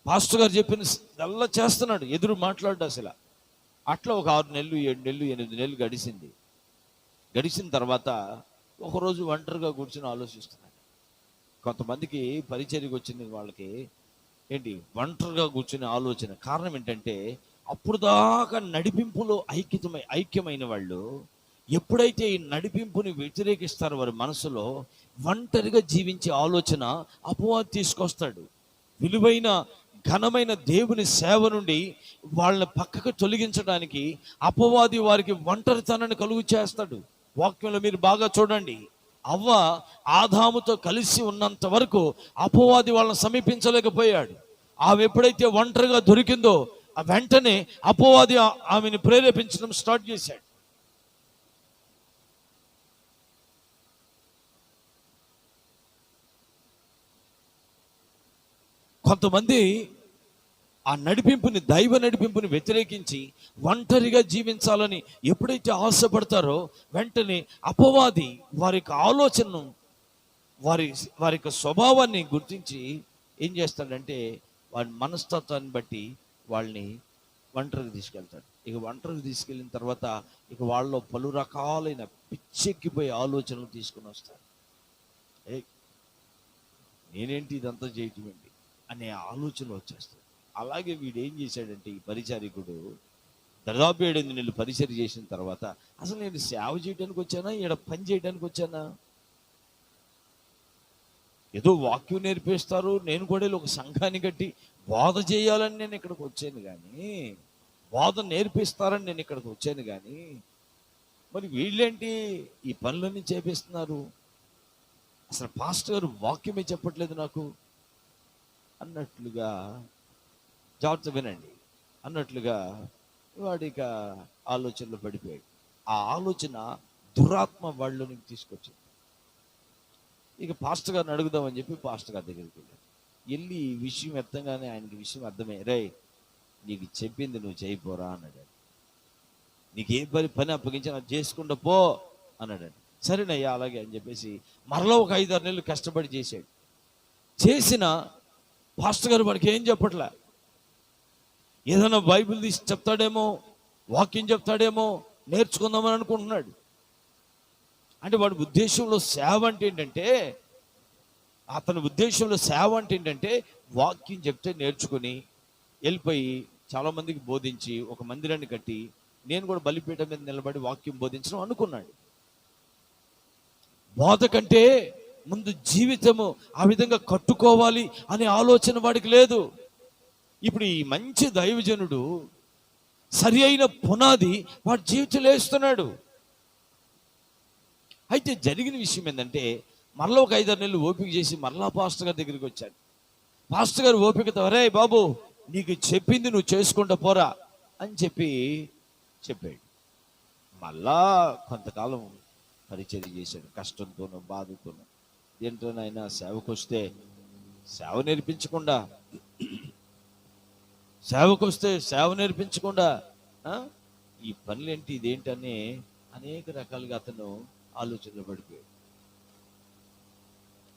పాస్టర్ గారు చెప్పింది అల్లా చేస్తున్నాడు, ఎదురు మాట్లాడు అసలు. అట్లా ఒక 6 నెలలు 7 నెలలు 8 నెలలు గడిచింది. గడిచిన తర్వాత ఒకరోజు ఒంటరిగా కూర్చొని ఆలోచిస్తున్నాడు. కొంతమందికి పరిచర్యకు వచ్చిన వాళ్ళకి ఏంటి ఒంటరిగా కూర్చునే ఆలోచన. కారణం ఏంటంటే అప్పుడు దాకా నడిపింపులో ఐక్యమైన వాళ్ళు ఎప్పుడైతే ఈ నడిపింపుని వ్యతిరేకిస్తారో వారి మనసులో ఒంటరిగా జీవించే ఆలోచన అపవాది తీసుకొస్తాడు. విలువైన ఘనమైన దేవుని సేవ నుండి వాళ్ళని పక్కకు తొలగించడానికి అపవాది వారికి ఒంటరితనాన్ని కలుగు చేస్తాడు. వాక్యంలో మీరు బాగా చూడండి, అవ్వ ఆదాముతో కలిసి ఉన్నంత వరకు అపవాది వాళ్ళని సమీపించలేకపోయాడు. ఆమె ఎప్పుడైతే ఒంటరిగా దొరికిందో ఆ వెంటనే అపవాది ఆమెను ప్రేరేపించడం స్టార్ట్ చేశాడు. కొంతమంది ఆ నడిపింపుని, దైవ నడిపింపుని వ్యతిరేకించి ఒంటరిగా జీవించాలని ఎప్పుడైతే ఆశపడతారో వెంటనే అపవాది వారి యొక్క ఆలోచనను, వారి యొక్క స్వభావాన్ని గుర్తించి ఏం చేస్తాడంటే వారి మనస్తత్వాన్ని బట్టి వాళ్ళని ఒంటరికి తీసుకెళ్తాడు. ఇక ఒంటరికి తీసుకెళ్ళిన తర్వాత ఇక వాళ్ళలో పలు రకాలైన పిచ్చెక్కిపోయే ఆలోచనలు తీసుకుని వస్తాడు. నేనేంటి ఇదంతా చేయటం ఏంటి అనే ఆలోచన వచ్చేస్తాడు. అలాగే వీడు ఏం చేశాడంటే, ఈ పరిచారికుడు దాదాపు 7 నెలలు పరిచర్య చేసిన తర్వాత అసలు నేను సేవ చేయడానికి వచ్చానా, ఈడ పని చేయడానికి వచ్చానా? ఏదో వాక్యం నేర్పిస్తారు, నేను కూడా ఒక సంఘాన్ని కట్టి బోధ చేయాలని నేను ఇక్కడికి వచ్చాను కానీ, బోధ నేర్పిస్తారని నేను ఇక్కడికి వచ్చాను కానీ, మరి వీళ్ళేంటి ఈ పనులన్నీ చేపిస్తున్నారు, అసలు పాస్టర్ గారు వాక్యమే చెప్పట్లేదు నాకు అన్నట్లుగా, జాగ్రత్త వినండి, అన్నట్లుగా వాడిక ఆలోచనలో పడిపోయాడు. ఆ ఆలోచన దురాత్మ వాళ్ళని తీసుకొచ్చింది. ఇక పాస్టర్ గారిని అడుగుదామని చెప్పి పాస్టర్ గారి దగ్గరికి వెళ్ళి ఈ విషయం ఎత్తంగానే ఆయనకి విషయం అర్థమే, రే నీకు చెప్పింది నువ్వు చేయిపోరా అన్నాడు. నీకు ఏ పని అప్పగించి నాకు చేసుకుంటా పో అన్నాడు. సరేనయ్యా అలాగే అని చెప్పేసి మరలా ఒక 5-6 నెలలు కష్టపడి చేశాడు. చేసిన పాస్టర్ గారు వాడికి ఏం చెప్పట్లే. ఏదైనా బైబిల్ తీసి చెప్తాడేమో, వాక్యం చెప్తాడేమో, నేర్చుకుందామని అనుకుంటున్నాడు. అంటే వాడి ఉద్దేశంలో సేవ అంటే ఏంటంటే, అతని ఉద్దేశంలో సేవ అంటే ఏంటంటే వాక్యం చెప్తే నేర్చుకుని వెళ్ళిపోయి చాలామందికి బోధించి ఒక మందిరాన్ని కట్టి నేను కూడా బలిపీఠం మీద నిలబడి వాక్యం బోధించడం అనుకున్నాడు. బోధ కంటే ముందు జీవితము ఆ విధంగా కట్టుకోవాలి అనే ఆలోచన వాడికి లేదు. ఇప్పుడు ఈ మంచి దైవజనుడు సరి అయిన పునాది వాడి జీవితంలో వేస్తున్నాడు. అయితే జరిగిన విషయం ఏంటంటే, మరలా ఒక 5-6 నెలలు ఓపిక చేసి మరలా పాస్టర్ గారి దగ్గరికి వచ్చాడు. పాస్టర్ గారు ఓపికతో, అరే బాబు నీకు చెప్పింది నువ్వు చేసుకుంటా పోరా అని చెప్పాడు. మళ్ళా కొంతకాలం పరిచర్య చేశాడు, కష్టంతోనూ బాధతోనూ. ఏంటోనైనా సేవకు వస్తే సేవ నేర్పించకుండా, సేవకు వస్తే సేవ నేర్పించకుండా ఈ పనులేంటి ఇదేంటి అని అనేక రకాలుగా అతను ఆలోచనలు పడిపోయాడు.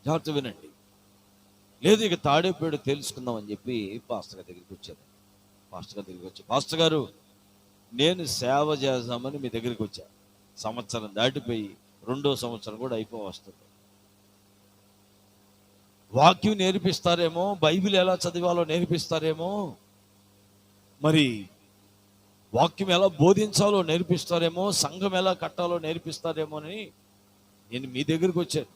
జాగ్రత్త వినండి. లేదు ఇక తాడేపేడు తెలుసుకుందాం అని చెప్పి పాస్టర్ గారి దగ్గరికి వచ్చాను. పాస్టర్ గారి దగ్గరికి వచ్చి, పాస్టర్ గారు నేను సేవ చేద్దామని మీ దగ్గరికి వచ్చా. సంవత్సరం దాటిపోయి 2వ సంవత్సరం కూడా వస్తుంది. వాక్యం నేర్పిస్తారేమో, బైబిల్ ఎలా చదివాలో నేర్పిస్తారేమో, మరి వాక్యం ఎలా బోధించాలో నేర్పిస్తారేమో, సంఘం ఎలా కట్టాలో నేర్పిస్తారేమో అని నేను మీ దగ్గరికి వచ్చాను.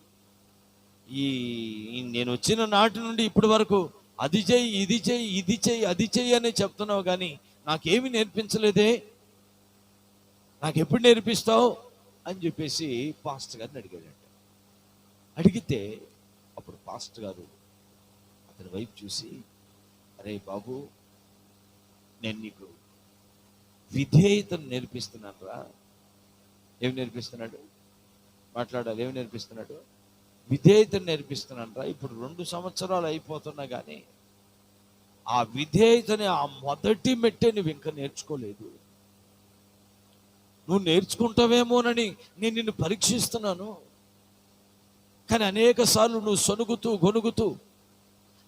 నేను వచ్చిన నాటి నుండి ఇప్పటి వరకు అది చెయ్యి, ఇది చెయ్యి, ఇది చెయ్యి, అది చెయ్యి అని చెప్తున్నావు, కానీ నాకేమి నేర్పించలేదే, నాకెప్పుడు నేర్పిస్తావు అని చెప్పేసి పాస్టర్ గారిని అడిగాడంట. అడిగితే అప్పుడు పాస్టర్ గారు అతని వైపు చూసి, అరే బాబు, నేను నీకు విధేయతను నేర్పిస్తున్నాను రా. ఏమి నేర్పిస్తున్నాడు? మాట్లాడాలి. ఏమి నేర్పిస్తున్నాడు? విధేయతను నేర్పిస్తున్నాను రా. ఇప్పుడు 2 సంవత్సరాలు అయిపోతున్నా కానీ ఆ విధేయతని, ఆ మొదటి మెట్టే నువ్వు ఇంకా నేర్చుకోలేదు. నువ్వు నేర్చుకుంటావేమోనని నేను నిన్ను పరీక్షిస్తున్నాను. కానీ అనేక సార్లు నువ్వు సొనుగుతూ గొనుగుతూ,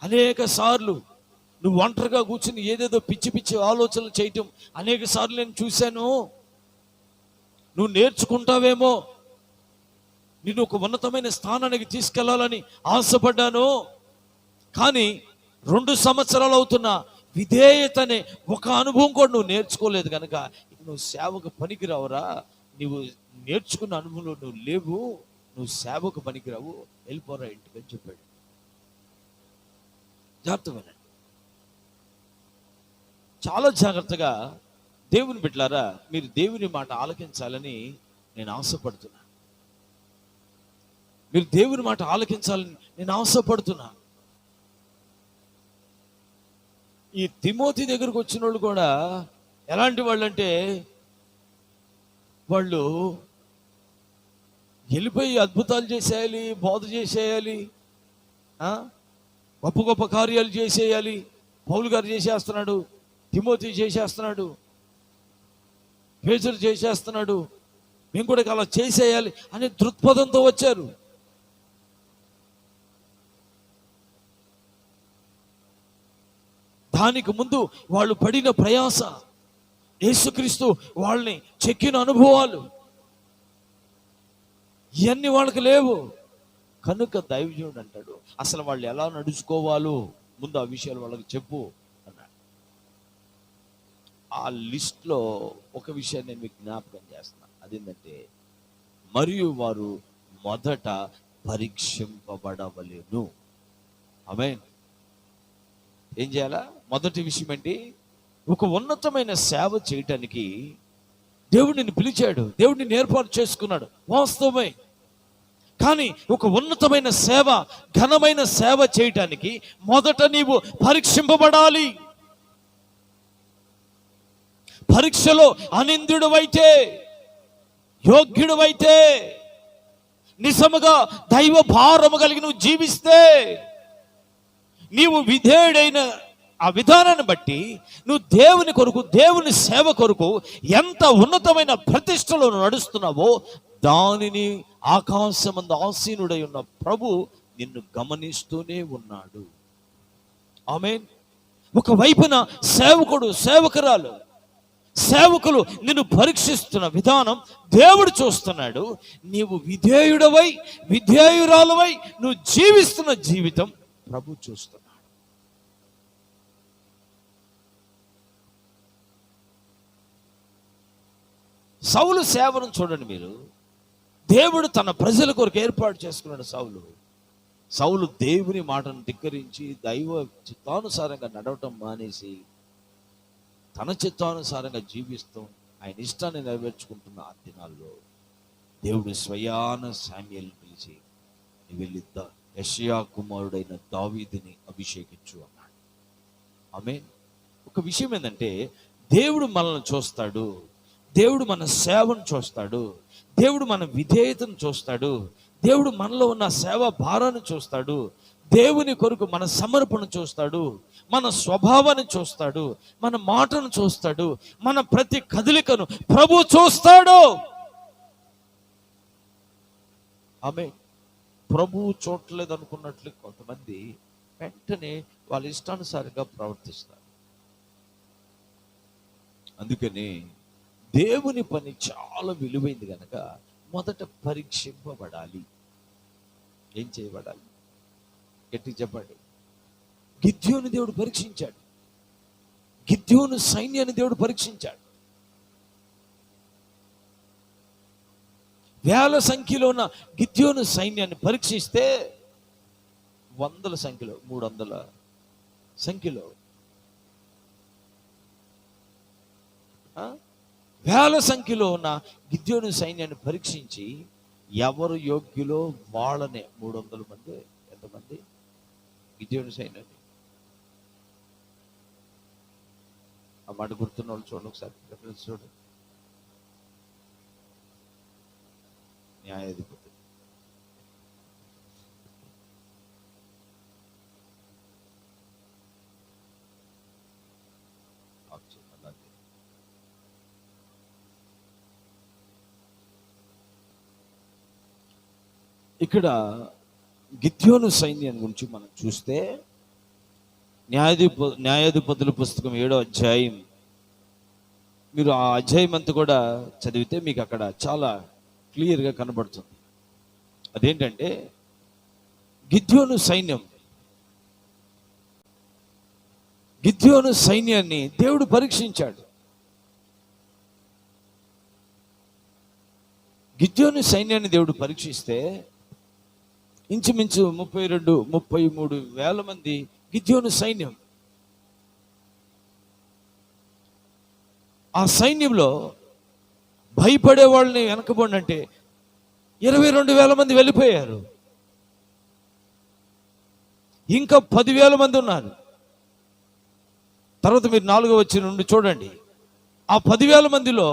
అనేక సార్లు నువ్వు ఒంటరిగా కూర్చుని ఏదేదో పిచ్చి పిచ్చి ఆలోచనలు చేయటం అనేక సార్లు నేను చూశాను. నువ్వు నేర్చుకుంటావేమో, నిన్ను ఒక ఉన్నతమైన స్థానానికి తీసుకెళ్లాలని ఆశపడ్డాను. కానీ 2 సంవత్సరాలు అవుతున్నా విధేయతనే ఒక అనుభవం కూడా నువ్వు నేర్చుకోలేదు కనుక నువ్వు సేవకు పనికిరావురా. నువ్వు నేర్చుకున్న అనుభవంలో నువ్వు లేవు, నువ్వు సేవకు పనికిరావు, వెళ్ళిపోరా ఇంటికి అని చెప్పాడు. జాగ్రత్తగా, చాలా జాగ్రత్తగా దేవుని బిడ్డలారా, మీరు దేవుని మాట ఆలకించాలని నేను ఆశపడుతున్నా. మీరు దేవుని మాట ఆలకించాలని నేను ఆశపడుతున్నా. ఈ తిమోతి దగ్గరకు వచ్చిన వాళ్ళు కూడా ఎలాంటి వాళ్ళు అంటే, వాళ్ళు వెళ్ళిపోయి అద్భుతాలు చేసేయాలి, బోధ చేసేయాలి, గొప్ప గొప్ప కార్యాలు చేసేయాలి. పౌలు గారు చేసేస్తున్నాడు, తిమోతి చేసేస్తున్నాడు, పేతురు చేసేస్తున్నాడు, మేము కూడా అలా చేసేయాలి అనే దృక్పథంతో వచ్చారు. దానికి ముందు వాళ్ళు పడిన ప్రయాస, యేసుక్రీస్తు వాళ్ళని చెక్కిన అనుభవాలు, ఇవన్నీ వాళ్ళకి లేవు. కనుక దైవజనుడు అంటాడు, అసలు వాళ్ళు ఎలా నడుచుకోవాలో ముందు ఆ విషయాలు వాళ్ళకి చెప్పు అన్నాడు. ఆ లిస్ట్లో ఒక విషయాన్ని నేను మీకు జ్ఞాపకం చేస్తున్నా. అదేంటంటే, మరియు వారు మొదట పరీక్షింపబడవలెను. ఆమేన్. ఏం చేయాలా? మొదటి విషయం ఏంటి? ఒక ఉన్నతమైన సేవ చేయటానికి దేవుడిని పిలిచాడు, దేవుడిని ఏర్పాటు చేసుకున్నాడు, వాస్తవమే. కానీ ఒక ఉన్నతమైన సేవ, ఘనమైన సేవ చేయటానికి మొదట నీవు పరీక్షింపబడాలి. పరీక్షలో అనింద్యుడవైతే, యోగ్యుడవైతే, నిజముగా దైవ భారము కలిగి నువ్వు జీవిస్తే, నీవు విధేయుడైన ఆ విధానాన్ని బట్టి నువ్వు దేవుని కొరకు, దేవుని సేవ కొరకు ఎంత ఉన్నతమైన ప్రతిష్టలో నడుస్తున్నావో దానిని ఆకాశమందు ఆసీనుడై ఉన్న ప్రభు నిన్ను గమనిస్తూనే ఉన్నాడు. ఆమేన్. ఒకవైపున సేవకుడు, సేవకురాలు, సేవకులు నిన్ను పరీక్షిస్తున్న విధానం దేవుడు చూస్తున్నాడు. నీవు విధేయుడవై, విధేయురాలవై నువ్వు జీవిస్తున్న జీవితం ప్రభు చూస్తున్నాడు. సౌలు సేవను చూడండి మీరు. దేవుడు తన ప్రజల కొరకు ఏర్పాటు చేసుకున్నాడు. సౌలు దేవుని మాటను ధిక్కరించి దైవ చిత్తానుసారంగా నడవటం మానేసి తన చిత్తానుసారంగా జీవిస్తూ ఆయన ఇష్టాన్ని నెరవేర్చుకుంటున్న ఆ దినాల్లో దేవుడు స్వయాన శామ్యూయల్ని పిలిచి, నువ్వు వెళ్ళి యెషయా కుమారుడైన దావీదుని అభిషేకించు అన్నాడు. ఆమేన్. ఒక విషయం ఏంటంటే, దేవుడు మనల్ని చూస్తాడు, దేవుడు మన సేవను చూస్తాడు, దేవుడు మన విధేయతను చూస్తాడు, దేవుడు మనలో ఉన్న సేవ భారాన్ని చూస్తాడు, దేవుని కొరకు మన సమర్పణ చూస్తాడు, మన స్వభావాన్ని చూస్తాడు, మన మాటను చూస్తాడు, మన ప్రతి కదలికను ప్రభు చూస్తాడు. ఆమె ప్రభువు చూడలేదు అనుకున్నట్లు కొంతమంది వెంటనే వాళ్ళ ఇష్టానుసారంగా ప్రవర్తిస్తారు. అందుకని దేవుని పని చాలా విలువైంది కనుక మొదట పరీక్షింపబడాలి. ఏం చేయబడాలి? గట్టి చెప్పండి. గిద్యోను దేవుడు పరీక్షించాడు. గిద్యోను సైన్యాన్ని దేవుడు పరీక్షించాడు. వేల సంఖ్యలో ఉన్న గిద్యోను సైన్యాన్ని పరీక్షిస్తే వందల సంఖ్యలో 300 సంఖ్యలో వేల సంఖ్యలో ఉన్న గిద్యోను సైన్యాన్ని పరీక్షించి ఎవరు యోగ్యులో వాళ్ళనే 300 మంది ఎంతమంది గిద్యోను సైన్యాన్ని. ఆ మాట గుర్తున్న వాళ్ళు చూడండి ఒకసారి, రెఫరెన్స్ చూడండి. న్యాయాధిపతి ఇక్కడ గిద్యోను సైన్యం గురించి మనం చూస్తే న్యాయాధిపతుల పుస్తకం 7వ అధ్యాయం, మీరు ఆ అధ్యాయం అంతా కూడా చదివితే మీకు అక్కడ చాలా క్లియర్గా కనబడుతుంది. అదేంటంటే గిద్యోను సైన్యాన్ని దేవుడు పరీక్షించాడు. గిద్యోను సైన్యాన్ని దేవుడు పరీక్షిస్తే ఇంచుమించు 32-33 వేల మంది గిద్యోను సైన్యం. ఆ సైన్యంలో భయపడే వాళ్ళని వెనకబడి అంటే 22,000 మంది వెళ్ళిపోయారు. ఇంకా 10,000 మంది ఉన్నారు. తర్వాత మీరు 4వ వచనం నుండి చూడండి. ఆ 10,000 మందిలో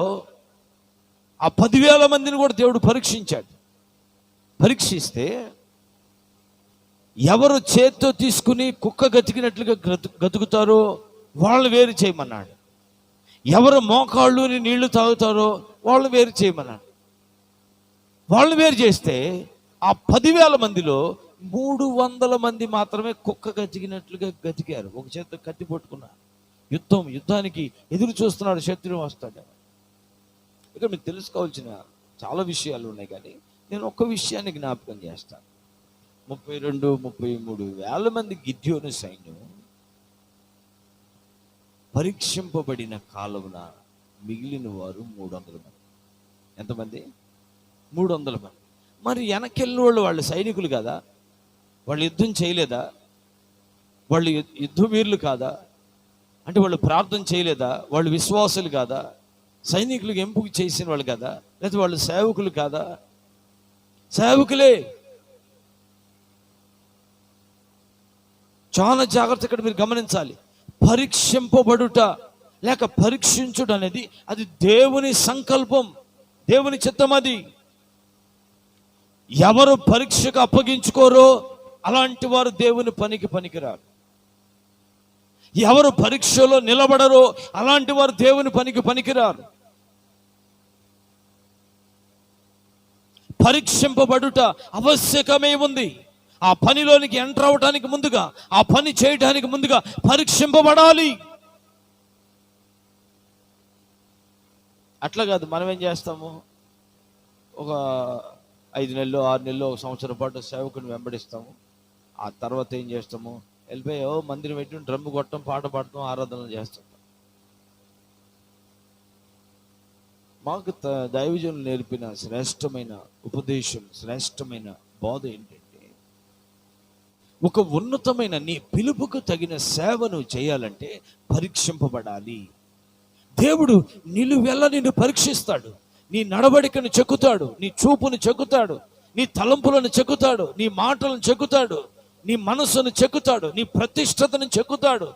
ఆ 10,000 మందిని కూడా దేవుడు పరీక్షించాడు. పరీక్షిస్తే ఎవరు చేత్తో తీసుకుని కుక్క గతికినట్లుగా గతుకుతారో వాళ్ళని వేరు చేయమన్నాడు. ఎవరు మోకాళ్ళుని నీళ్లు తాగుతారో వాళ్ళని వేరు చేయమన్నాడు. వాళ్ళని వేరు చేస్తే ఆ 10,000 మందిలో 300 మంది మాత్రమే కుక్క గతికినట్లుగా గతికారు. ఒక చేత్తో కత్తి పట్టుకున్నారు. యుద్ధానికి ఎదురు చూస్తున్నాడు, శత్రువు వస్తాడు. ఇక్కడ మీకు తెలుసుకోవాల్సిన చాలా విషయాలు ఉన్నాయి, కానీ నేను ఒక్క విషయాన్ని జ్ఞాపకం చేస్తాను. 32-33 వేల మంది గిద్యోను సైన్యం పరీక్షింపబడిన కాలమున మిగిలిన వారు 300 మంది. ఎంతమంది? 300 మంది. మరి వెనకెళ్ళిన వాళ్ళు సైనికులు కదా? వాళ్ళు యుద్ధం చేయలేదా? వాళ్ళు యుద్ధవీరులు కాదా? అంటే వాళ్ళు ప్రార్థన చేయలేదా? వాళ్ళు విశ్వాసులు కాదా? సైనికులకు ఎంపిక చేసిన వాళ్ళు కదా? లేదా వాళ్ళు సేవకులు కాదా? సేవకులే. చాలా జాగ్రత్త ఇక్కడ మీరు గమనించాలి. పరీక్షింపబడుట లేక పరీక్షించుట అనేది అది దేవుని సంకల్పం, దేవుని చిత్తం. అది ఎవరు పరీక్షకు అప్పగించుకోరో అలాంటి వారు దేవుని పనికి పనికిరారు. ఎవరు పరీక్షలో నిలబడరో అలాంటి వారు దేవుని పనికి పనికిరారు. పరీక్షింపబడుట ఆవశ్యకమే ఉంది. ఆ పనిలోనికి ఎంటర్ అవడానికి ముందుగా, ఆ పని చేయడానికి ముందుగా పరీక్షింపబడాలి. అట్లా కాదు, మనం ఏం చేస్తాము? ఒక 5 నెలలు 6 నెలలు 1 సంవత్సరం పాటు సేవకుని వెంబడిస్తాము. ఆ తర్వాత ఏం చేస్తాము? వెళ్ళిపోయి మందిరం పెట్టి డ్రమ్ము కొట్టడం, పాట పాడటం, ఆరాధన చేస్తాం. మాకు దైవజనులు నేర్పిన శ్రేష్టమైన ఉపదేశం, శ్రేష్టమైన బోధ ఏంటంటే, ఒక ఉన్నతమైన నీ పిలుపుకు తగిన సేవను చేయాలంటే పరీక్షింపబడాలి. దేవుడు నిలువెల్ల నిన్ను పరీక్షిస్తాడు. నీ నడవడికను చెక్కుతాడు, నీ చూపును చెక్కుతాడు, నీ తలంపులను చెక్కుతాడు, నీ మాటలను చెక్కుతాడు, నీ మనస్సును చెక్కుతాడు, నీ ప్రతిష్టతను చెక్కుతాడు.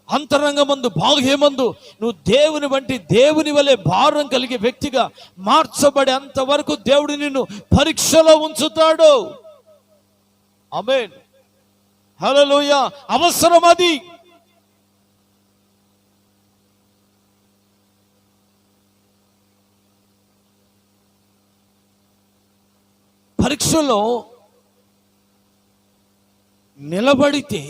అంతరంగమందు బాహ్యమందు నువ్వు దేవుని వంటి దేవుని వలె భారం కలిగే వ్యక్తిగా మార్చబడే అంతవరకు దేవుడు నిన్ను పరీక్షలో ఉంచుతాడు. ఆమేన్. హల్లెలూయా, అవసరం అది. పరీక్షలో నిలబడితే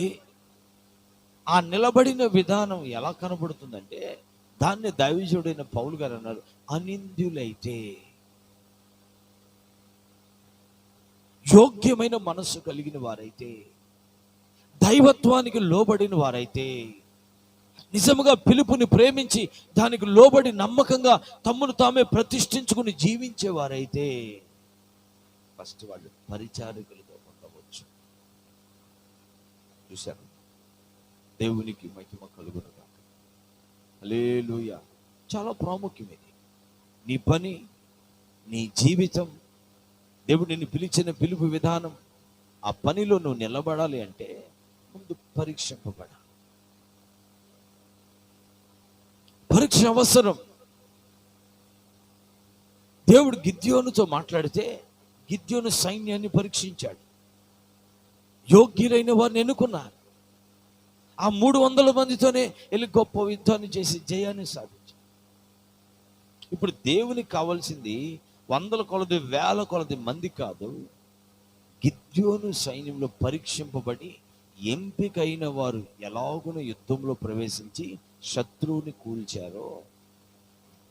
ఆ నిలబడిన విధానం ఎలా కనబడుతుందంటే, దాన్ని దైవజనుడైన పౌలు గారు అన్నారు, అనింద్యులైతే, యోగ్యమైన మనస్సు కలిగిన వారైతే, దైవత్వానికి లోబడిన వారైతే, నిజముగా పిలుపుని ప్రేమించి దానికి లోబడి నమ్మకంగా తమ్మును తామే ప్రతిష్ఠించుకుని జీవించేవారైతే ఫస్ట్ వాళ్ళు పరిచారకులుగా ఉండవచ్చు. చూశారు? దేవునికి మహిమ కలుగును గాక. హల్లెలూయా. చాలా ప్రాముఖ్యం ఇది. నీ పని, నీ జీవితం, దేవుడు నిన్ను పిలిచిన పిలుపు విధానం, ఆ పనిలో నువ్వు నిలబడాలి అంటే ముందు పరీక్షింపబడాలి. పరీక్ష అవసరం. దేవుడు గిద్యోనుతో మాట్లాడితే గిద్యోను సైన్యాన్ని పరీక్షించాడు. యోగ్యులైన వారిని ఎన్నుకున్నారు. ఆ 300 మందితోనే వెళ్ళి గొప్ప యుద్ధాన్ని చేసి జయాన్ని సాధించాడు. ఇప్పుడు దేవునికి కావాల్సింది 100 కొలది 1000 కొలది మంది కాదు. గిద్యోను సైన్యంలో పరీక్షింపబడి ఎంపికైన వారు ఎలాగున యుద్ధంలో ప్రవేశించి శత్రువుని కూల్చారో,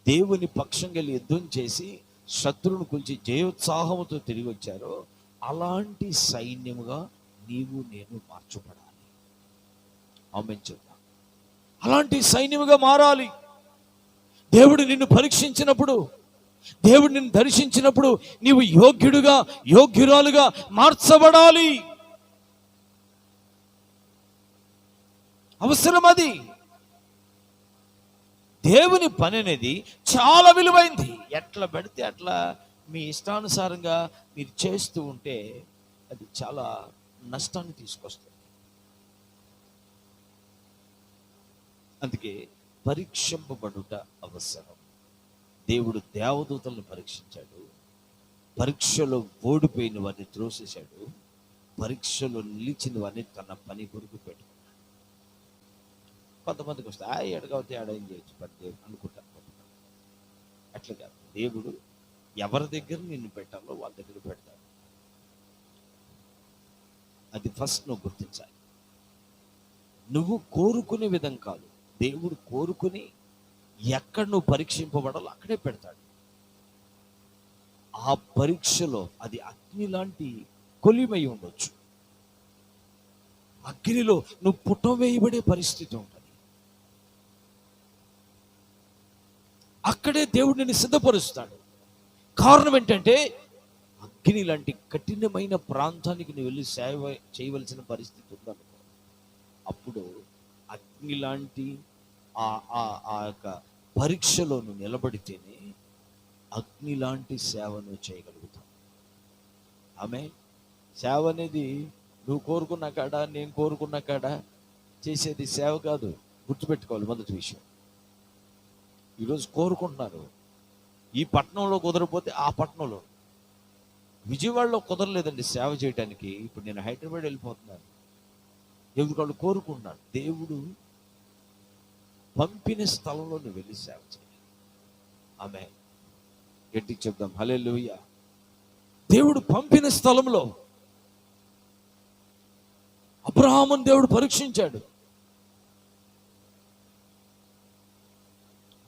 దేవుని పక్షం వెళ్ళి యుద్ధం చేసి శత్రువుని కూల్చి జయోత్సాహంతో తిరిగి వచ్చారో, అలాంటి సైన్యముగా నీవు నేను మార్చబడాలి. ఆమేన్ చెప్తా. అలాంటి సైన్యముగా మారాలి. దేవుడు నిన్ను పరీక్షించినప్పుడు, దేవుడు నిన్ను దర్శించినప్పుడు నీవు యోగ్యుడుగా, యోగ్యురాలుగా మార్చబడాలి. అవసరం అది. దేవుని పని అనేది చాలా విలువైంది. ఎట్లా పెడితే అట్లా మీ ఇష్టానుసారంగా మీరు చేస్తూ ఉంటే అది చాలా నష్టాన్ని తీసుకొస్తుంది. అందుకే పరీక్షింపబడుట అవసరం. దేవుడు దేవదూతలను పరీక్షించాడు. పరీక్షలో ఓడిపోయిన వారిని త్రోసేశాడు. పరీక్షలో నిలిచిన వారిని తన పని కొరకు పెట్టుకున్నాడు. కొంతమందికి వస్తే ఎడగవుతే ఏం చేయొచ్చు పని అనుకుంటాను. అట్లా కాదు. దేవుడు ఎవరి దగ్గర నిన్ను పెట్టాలో వాళ్ళ దగ్గర పెడతాడు. అది ఫస్ట్ నువ్వు గుర్తించాలి. నువ్వు కోరుకునే విధం కాదు, దేవుడు కోరుకుని ఎక్కడ నువ్వు పరీక్షింపబడాలో అక్కడే పెడతాడు. ఆ పరీక్షలో అది అగ్ని లాంటి కొలిమై ఉండొచ్చు. అగ్నిలో నువ్వు పుట్టం వేయబడే పరిస్థితి ఉంటుంది. అక్కడే దేవుడు నిన్ను సిద్ధపరుస్తాడు. కారణం ఏంటంటే అగ్ని లాంటి కఠినమైన ప్రాంతానికి నువ్వు వెళ్ళి సేవ చేయవలసిన పరిస్థితి ఉందనుకో, అప్పుడు అగ్ని లాంటి ఆ యొక్క పరీక్షలో నువ్వు నిలబడితేనే అగ్ని లాంటి సేవ నువ్వు చేయగలుగుతావు. ఆమె సేవ అనేది నువ్వు కోరుకున్న కాడ, నేను కోరుకున్న కాడ చేసేది సేవ కాదు. గుర్తుపెట్టుకోవాలి మొదటి విషయం. ఈరోజు కోరుకుంటున్నారు, ఈ పట్టణంలో కుదరపోతే ఆ పట్టణంలో. విజయవాడలో కుదరలేదండి సేవ చేయడానికి. ఇప్పుడు నేను హైదరాబాద్ వెళ్ళిపోతున్నాను. ఎవరికాళ్ళు కోరుకుంటున్నాను. దేవుడు పంపిన స్థలంలో నువ్వు వెళ్ళి సేవ చేయాలి. ఆమె గట్టిగా చెప్దాం హల్లెలూయా. దేవుడు పంపిన స్థలంలో అబ్రహామును దేవుడు పరీక్షించాడు.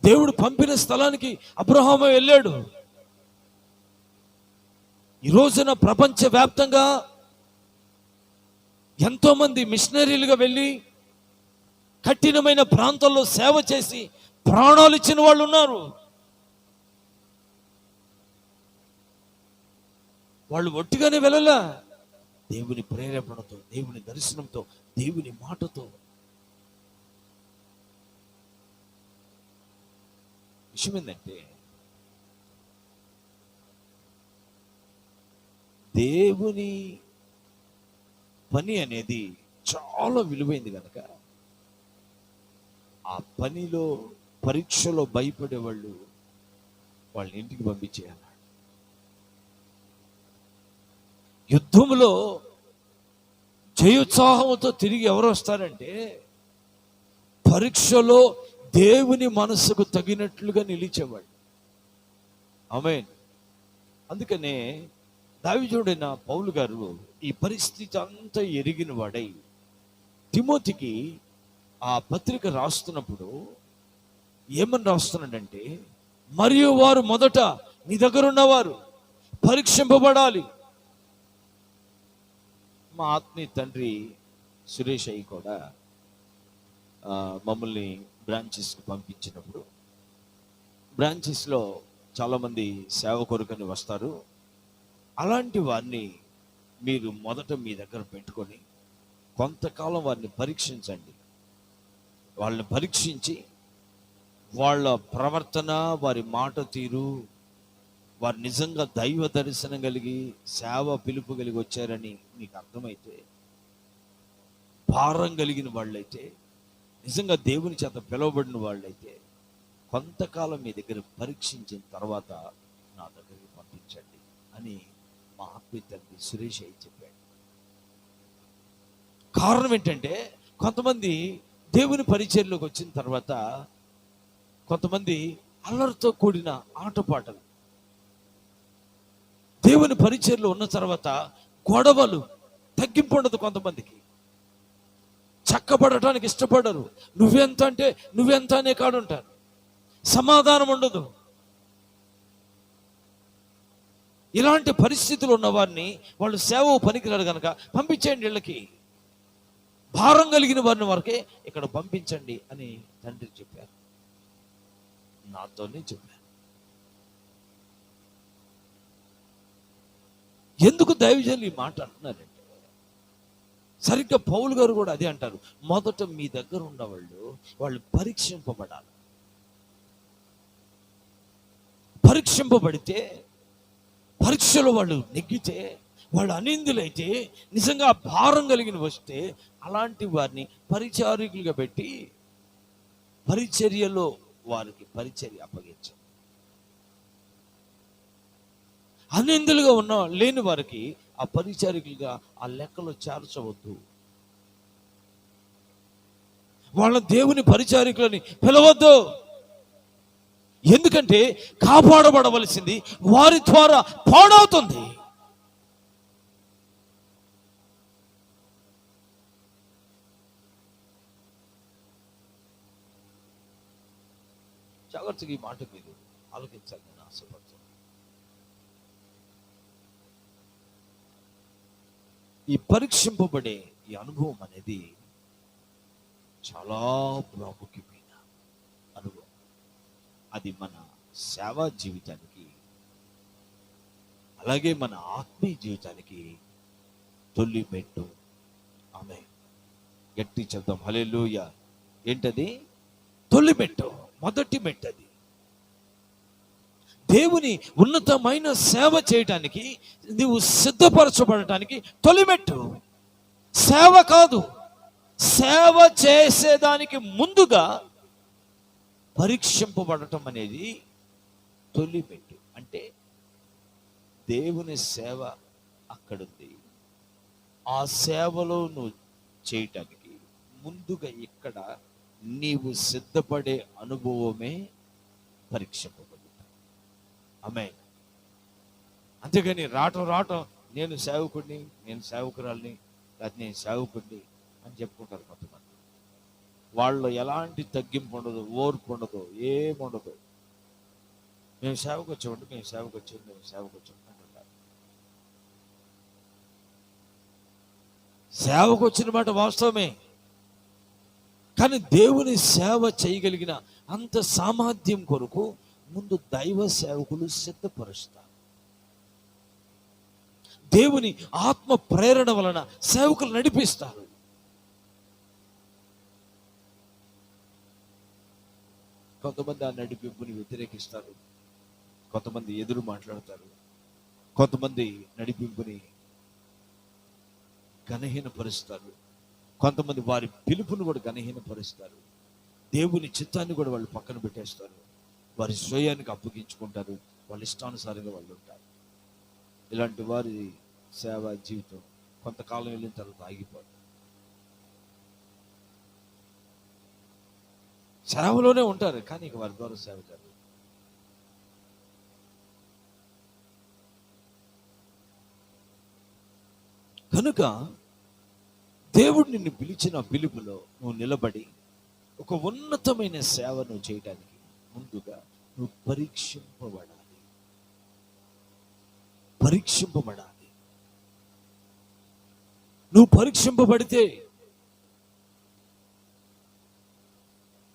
దేవుడు పంపిన స్థలానికి అబ్రహాము వెళ్ళాడు. ఈ రోజున ప్రపంచవ్యాప్తంగా ఎంతో మంది మిషనరీలుగా వెళ్ళి కఠినమైన ప్రాంతాల్లో సేవ చేసి ప్రాణాలు ఇచ్చిన వాళ్ళు ఉన్నారు. వాళ్ళు ఒట్టిగానే వెళ్ళలా, దేవుని ప్రేరేపణతో, దేవుని దర్శనంతో, దేవుని మాటతో. విషయం ఏంటంటే దేవుని పని అనేది చాలా విలువైంది కనుక ఆ పనిలో పరీక్షలో భయపడే వాళ్ళు వాళ్ళని ఇంటికి పంపించేయాలి. యుద్ధంలో జయోత్సాహంతో తిరిగి ఎవరు వస్తారంటే పరీక్షలో దేవుని మనసుకు తగినట్లుగా నిలిచేవాడు. ఆమేన్. అందుకనే దావీదుడైన పౌలు గారు ఈ పరిస్థితి అంతా ఎరిగిన వాడై తిమోతికి ఆ పత్రిక రాస్తున్నప్పుడు ఏమని రాస్తున్నాడంటే, మరియు వారు మొదట నీ దగ్గర ఉన్నవారు పరీక్షింపబడాలి. మా ఆత్మీయ తండ్రి సురేష్ అయ్యి కూడా మమ్మల్ని బ్రాంచెస్కి పంపించినప్పుడు బ్రాంచెస్లో చాలామంది సేవ కొరకని వస్తారు. అలాంటి వారిని మీరు మొదట మీ దగ్గర పెట్టుకొని కొంతకాలం వారిని పరీక్షించండి. వాళ్ళని పరీక్షించి వాళ్ళ ప్రవర్తన, వారి మాట తీరు, వారు నిజంగా దైవ దర్శనం కలిగి సేవ పిలుపు కలిగి వచ్చారని మీకు అర్థమైతే, భారం కలిగిన వాళ్ళైతే, నిజంగా దేవుని చేత పిలువబడిన వాళ్ళైతే కొంతకాలం మీ దగ్గర పరీక్షించిన తర్వాత నా దగ్గరికి పంపించండి అని మా ఆత్మీయ తండ్రి సురేష్ అయ్యి చెప్పాడు. కారణం ఏంటంటే, కొంతమంది దేవుని పరిచర్లోకి వచ్చిన తర్వాత కొంతమంది అల్లరితో కూడిన ఆటపాటలు, దేవుని పరిచర్లో ఉన్న తర్వాత గొడవలు, తగ్గింపు ఉండదు. కొంతమందికి చక్కబడటానికి ఇష్టపడరు. నువ్వెంత అంటే నువ్వెంత అనే కాడుంటారు. సమాధానం ఉండదు. ఇలాంటి పరిస్థితులు ఉన్న వారిని వాళ్ళు సేవ పనికిరారు కనుక పంపించేయండి ఇళ్ళకి. భారం కలిగిన వారిని వరకే ఇక్కడ పంపించండి అని తండ్రి చెప్పారు, నాతోనే చెప్పారు. ఎందుకు దైవజనులు ఈ మాట అంటున్నారంటే, సరిగ్గా పౌలు గారు కూడా అదే అంటారు. మొదట మీ దగ్గర ఉన్న వాళ్ళు పరీక్షింపబడాలి. పరీక్షింపబడితే, పరీక్షలో వాళ్ళు నెగ్గితే, వాళ్ళు అనిందులైతే, నిజంగా భారం కలిగిన వస్తే అలాంటి వారిని పరిచారికులుగా పెట్టి పరిచర్యలో వారికి పరిచర్య అప్పగించారు. అనిందులుగా ఉన్న లేని వారికి ఆ పరిచారికులుగా ఆ లెక్కలో చేర్చవద్దు. వాళ్ళ దేవుని పరిచారికులని పిలవద్దు. ఎందుకంటే కాపాడబడవలసింది వారి ద్వారా పాడవుతుంది. జాగ్రత్తగా ఈ మాట మీరు ఆలోచించాలి. నేను ఆశపడుతున్నాను. ఈ పరీక్షింపబడే ఈ అనుభవం అనేది చాలా ప్రాముఖ్యమైన అనుభవం. అది మన సేవా జీవితానికి, అలాగే మన ఆత్మీయ జీవితానికి తొలి మెట్టు. ఆమె గట్టి చెప్దాం హల్లెలూయా. ఏంటది? తొలి మెట్టు, మొదటి మెట్టు. అది దేవుని ఉన్నతమైన సేవ చేయటానికి నీవు సిద్ధపరచబడటానికి తొలి మెట్టు. సేవ కాదు, సేవ చేసేదానికి ముందుగా పరీక్షింపబడటం అనేది తొలి మెట్టు. అంటే దేవుని సేవ అక్కడుంది. ఆ సేవలో నువ్వు చేయటానికి ముందుగా ఇక్కడ నీవు సిద్ధపడే అనుభవమే పరీక్షింపబడు. ఆమేన్. అంతేగాని రావటం నేను సేవకుడిని, నేను సేవకురాల్ని, లేదా నేను సేవకుడిని అని చెప్పుకుంటారు కొంతమంది. వాళ్ళు ఎలాంటి తగ్గింపు ఉండదు, ఓర్పు ఉండదు, ఏముండదు. మేము సేవకు వచ్చామంటే మేము సేవకు వచ్చాం అంటుంటారు. సేవకు వచ్చిన మాట వాస్తవమే, కానీ దేవుని సేవ చేయగలిగిన అంత సామర్థ్యం కొరకు ముందు దైవ సేవకులు సిద్ధపరుస్తారు. దేవుని ఆత్మ ప్రేరణ వలన సేవకులు నడిపిస్తారు. కొంతమంది ఆ నడిపింపుని వ్యతిరేకిస్తారు, కొంతమంది ఎదురు మాట్లాడతారు, కొంతమంది నడిపింపుని ఘనహీనపరుస్తారు, కొంతమంది వారి పిలుపుని కూడా ఘనహీనపరుస్తారు. దేవుని చిత్తాన్ని కూడా వాళ్ళు పక్కన పెట్టేస్తారు, వారి స్వయానికి అప్పగించుకుంటారు, వాళ్ళ ఇష్టానుసారంగా వాళ్ళు ఉంటారు. ఇలాంటి వారి సేవ జీవితం కొంతకాలం వెళ్ళిన తర్వాత ఆగిపోతుంది. సేవలోనే ఉంటారు కానీ ఇక వారి ద్వారా సేవ జరగదు. కనుక దేవుడు నిన్ను పిలిచిన పిలుపులో నువ్వు నిలబడి ఒక ఉన్నతమైన సేవ నువ్వు చేయడానికి ముందుగా నువ్వు పరీక్షింపబడాలి. నువ్వు పరీక్షింపబడితే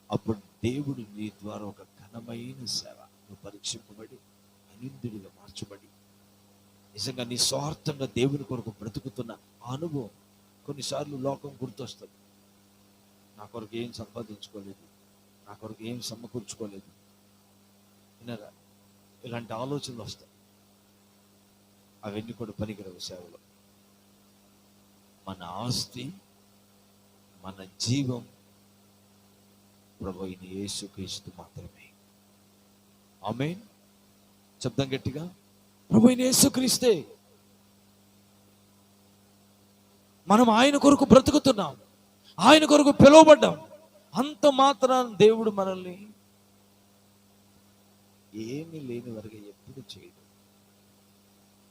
అప్పుడు దేవుడు నీ ద్వారా ఒక ఘనమైన సేవ, నువ్వు పరీక్షింపబడి అనిందుడిగా మార్చబడి నిజంగా నీ స్వార్థంగా దేవుని కొరకు బ్రతుకుతున్న ఆ అనుభవం. కొన్నిసార్లు లోకం గుర్తొస్తుంది, నా కొరకు ఏం సంపాదించుకోలేదు, నా కొరకు ఏం సమకూర్చుకోలేదు, వినరా, ఇలాంటి ఆలోచనలు వస్తాయి. అవన్నీ కూడా పనికిరావు సేవలో. మన ఆస్తి, మన జీవం ప్రభువైన యేసుక్రీస్తు మాత్రమే. ఆమేన్. చెప్దాం గట్టిగా, ప్రభువైన యేసుక్రీస్తే. మనం ఆయన కొరకు బ్రతుకుతున్నాం, ఆయన కొరకు పిలువబడ్డాం. అంత మాత్రాన దేవుడు మనల్ని ఏమీ లేని వరకు ఎప్పుడు చేయడు.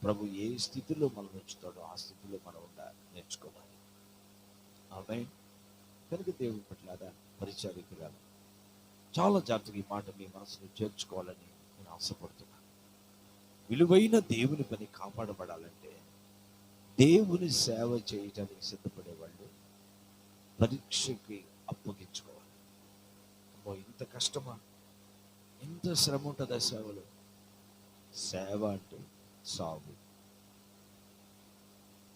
ప్రభు ఏ స్థితిలో మనం ఉంచుతాడో ఆ స్థితిలో మనం నేర్చుకోవాలి. ఆమేన్. కనుక దేవుడి పట్ల పరిచారికగా చాలా జాగ్రత్తగా ఈ మాట మీ మనసులో చేర్చుకోవాలని నేను ఆశపడుతున్నాను. విలువైన దేవుని పని కాపాడబడాలంటే దేవుని సేవ చేయడానికి సిద్ధపడే వాళ్ళు పరీక్షకి అప్పగించుకోవాలి. ఇంత కష్టమా, ఎంత శ్రమ ఉంటుందా సేవలో? సేవ అంటే సాగు,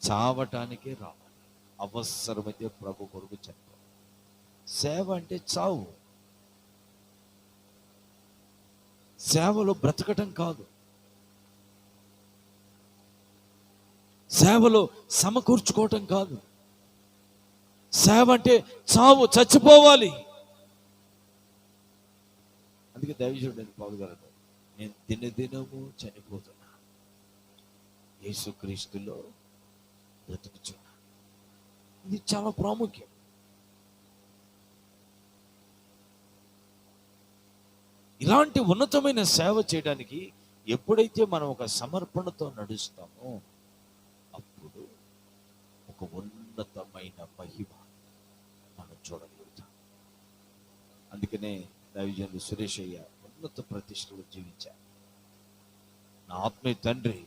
చావటానికే రావాలి. అవసరమైతే ప్రభు కొరకు చెప్పాలి. సేవ అంటే చావు. సేవలో బ్రతకటం కాదు, సేవలో సమకూర్చుకోవటం కాదు. సేవ అంటే చావు, చచ్చిపోవాలి. అందుకే దైవజనుడు పౌలుగారు, నేను దినదినము చనిపోతున్నా, యేసుక్రీస్తులో బ్రతుకుచున్నా. ఇది చాలా ప్రాముఖ్యం. ఇలాంటి ఉన్నతమైన సేవ చేయడానికి ఎప్పుడైతే మనం ఒక సమర్పణతో నడుస్తామో అప్పుడు ఒక ఉన్నతమైన మహిమ మనం చూడగలుగుతాం. అందుకనే దైవజనులు సురేషయ్య ఉన్నత ప్రతిష్టలు జీవించారు. నా ఆత్మీయ తండ్రి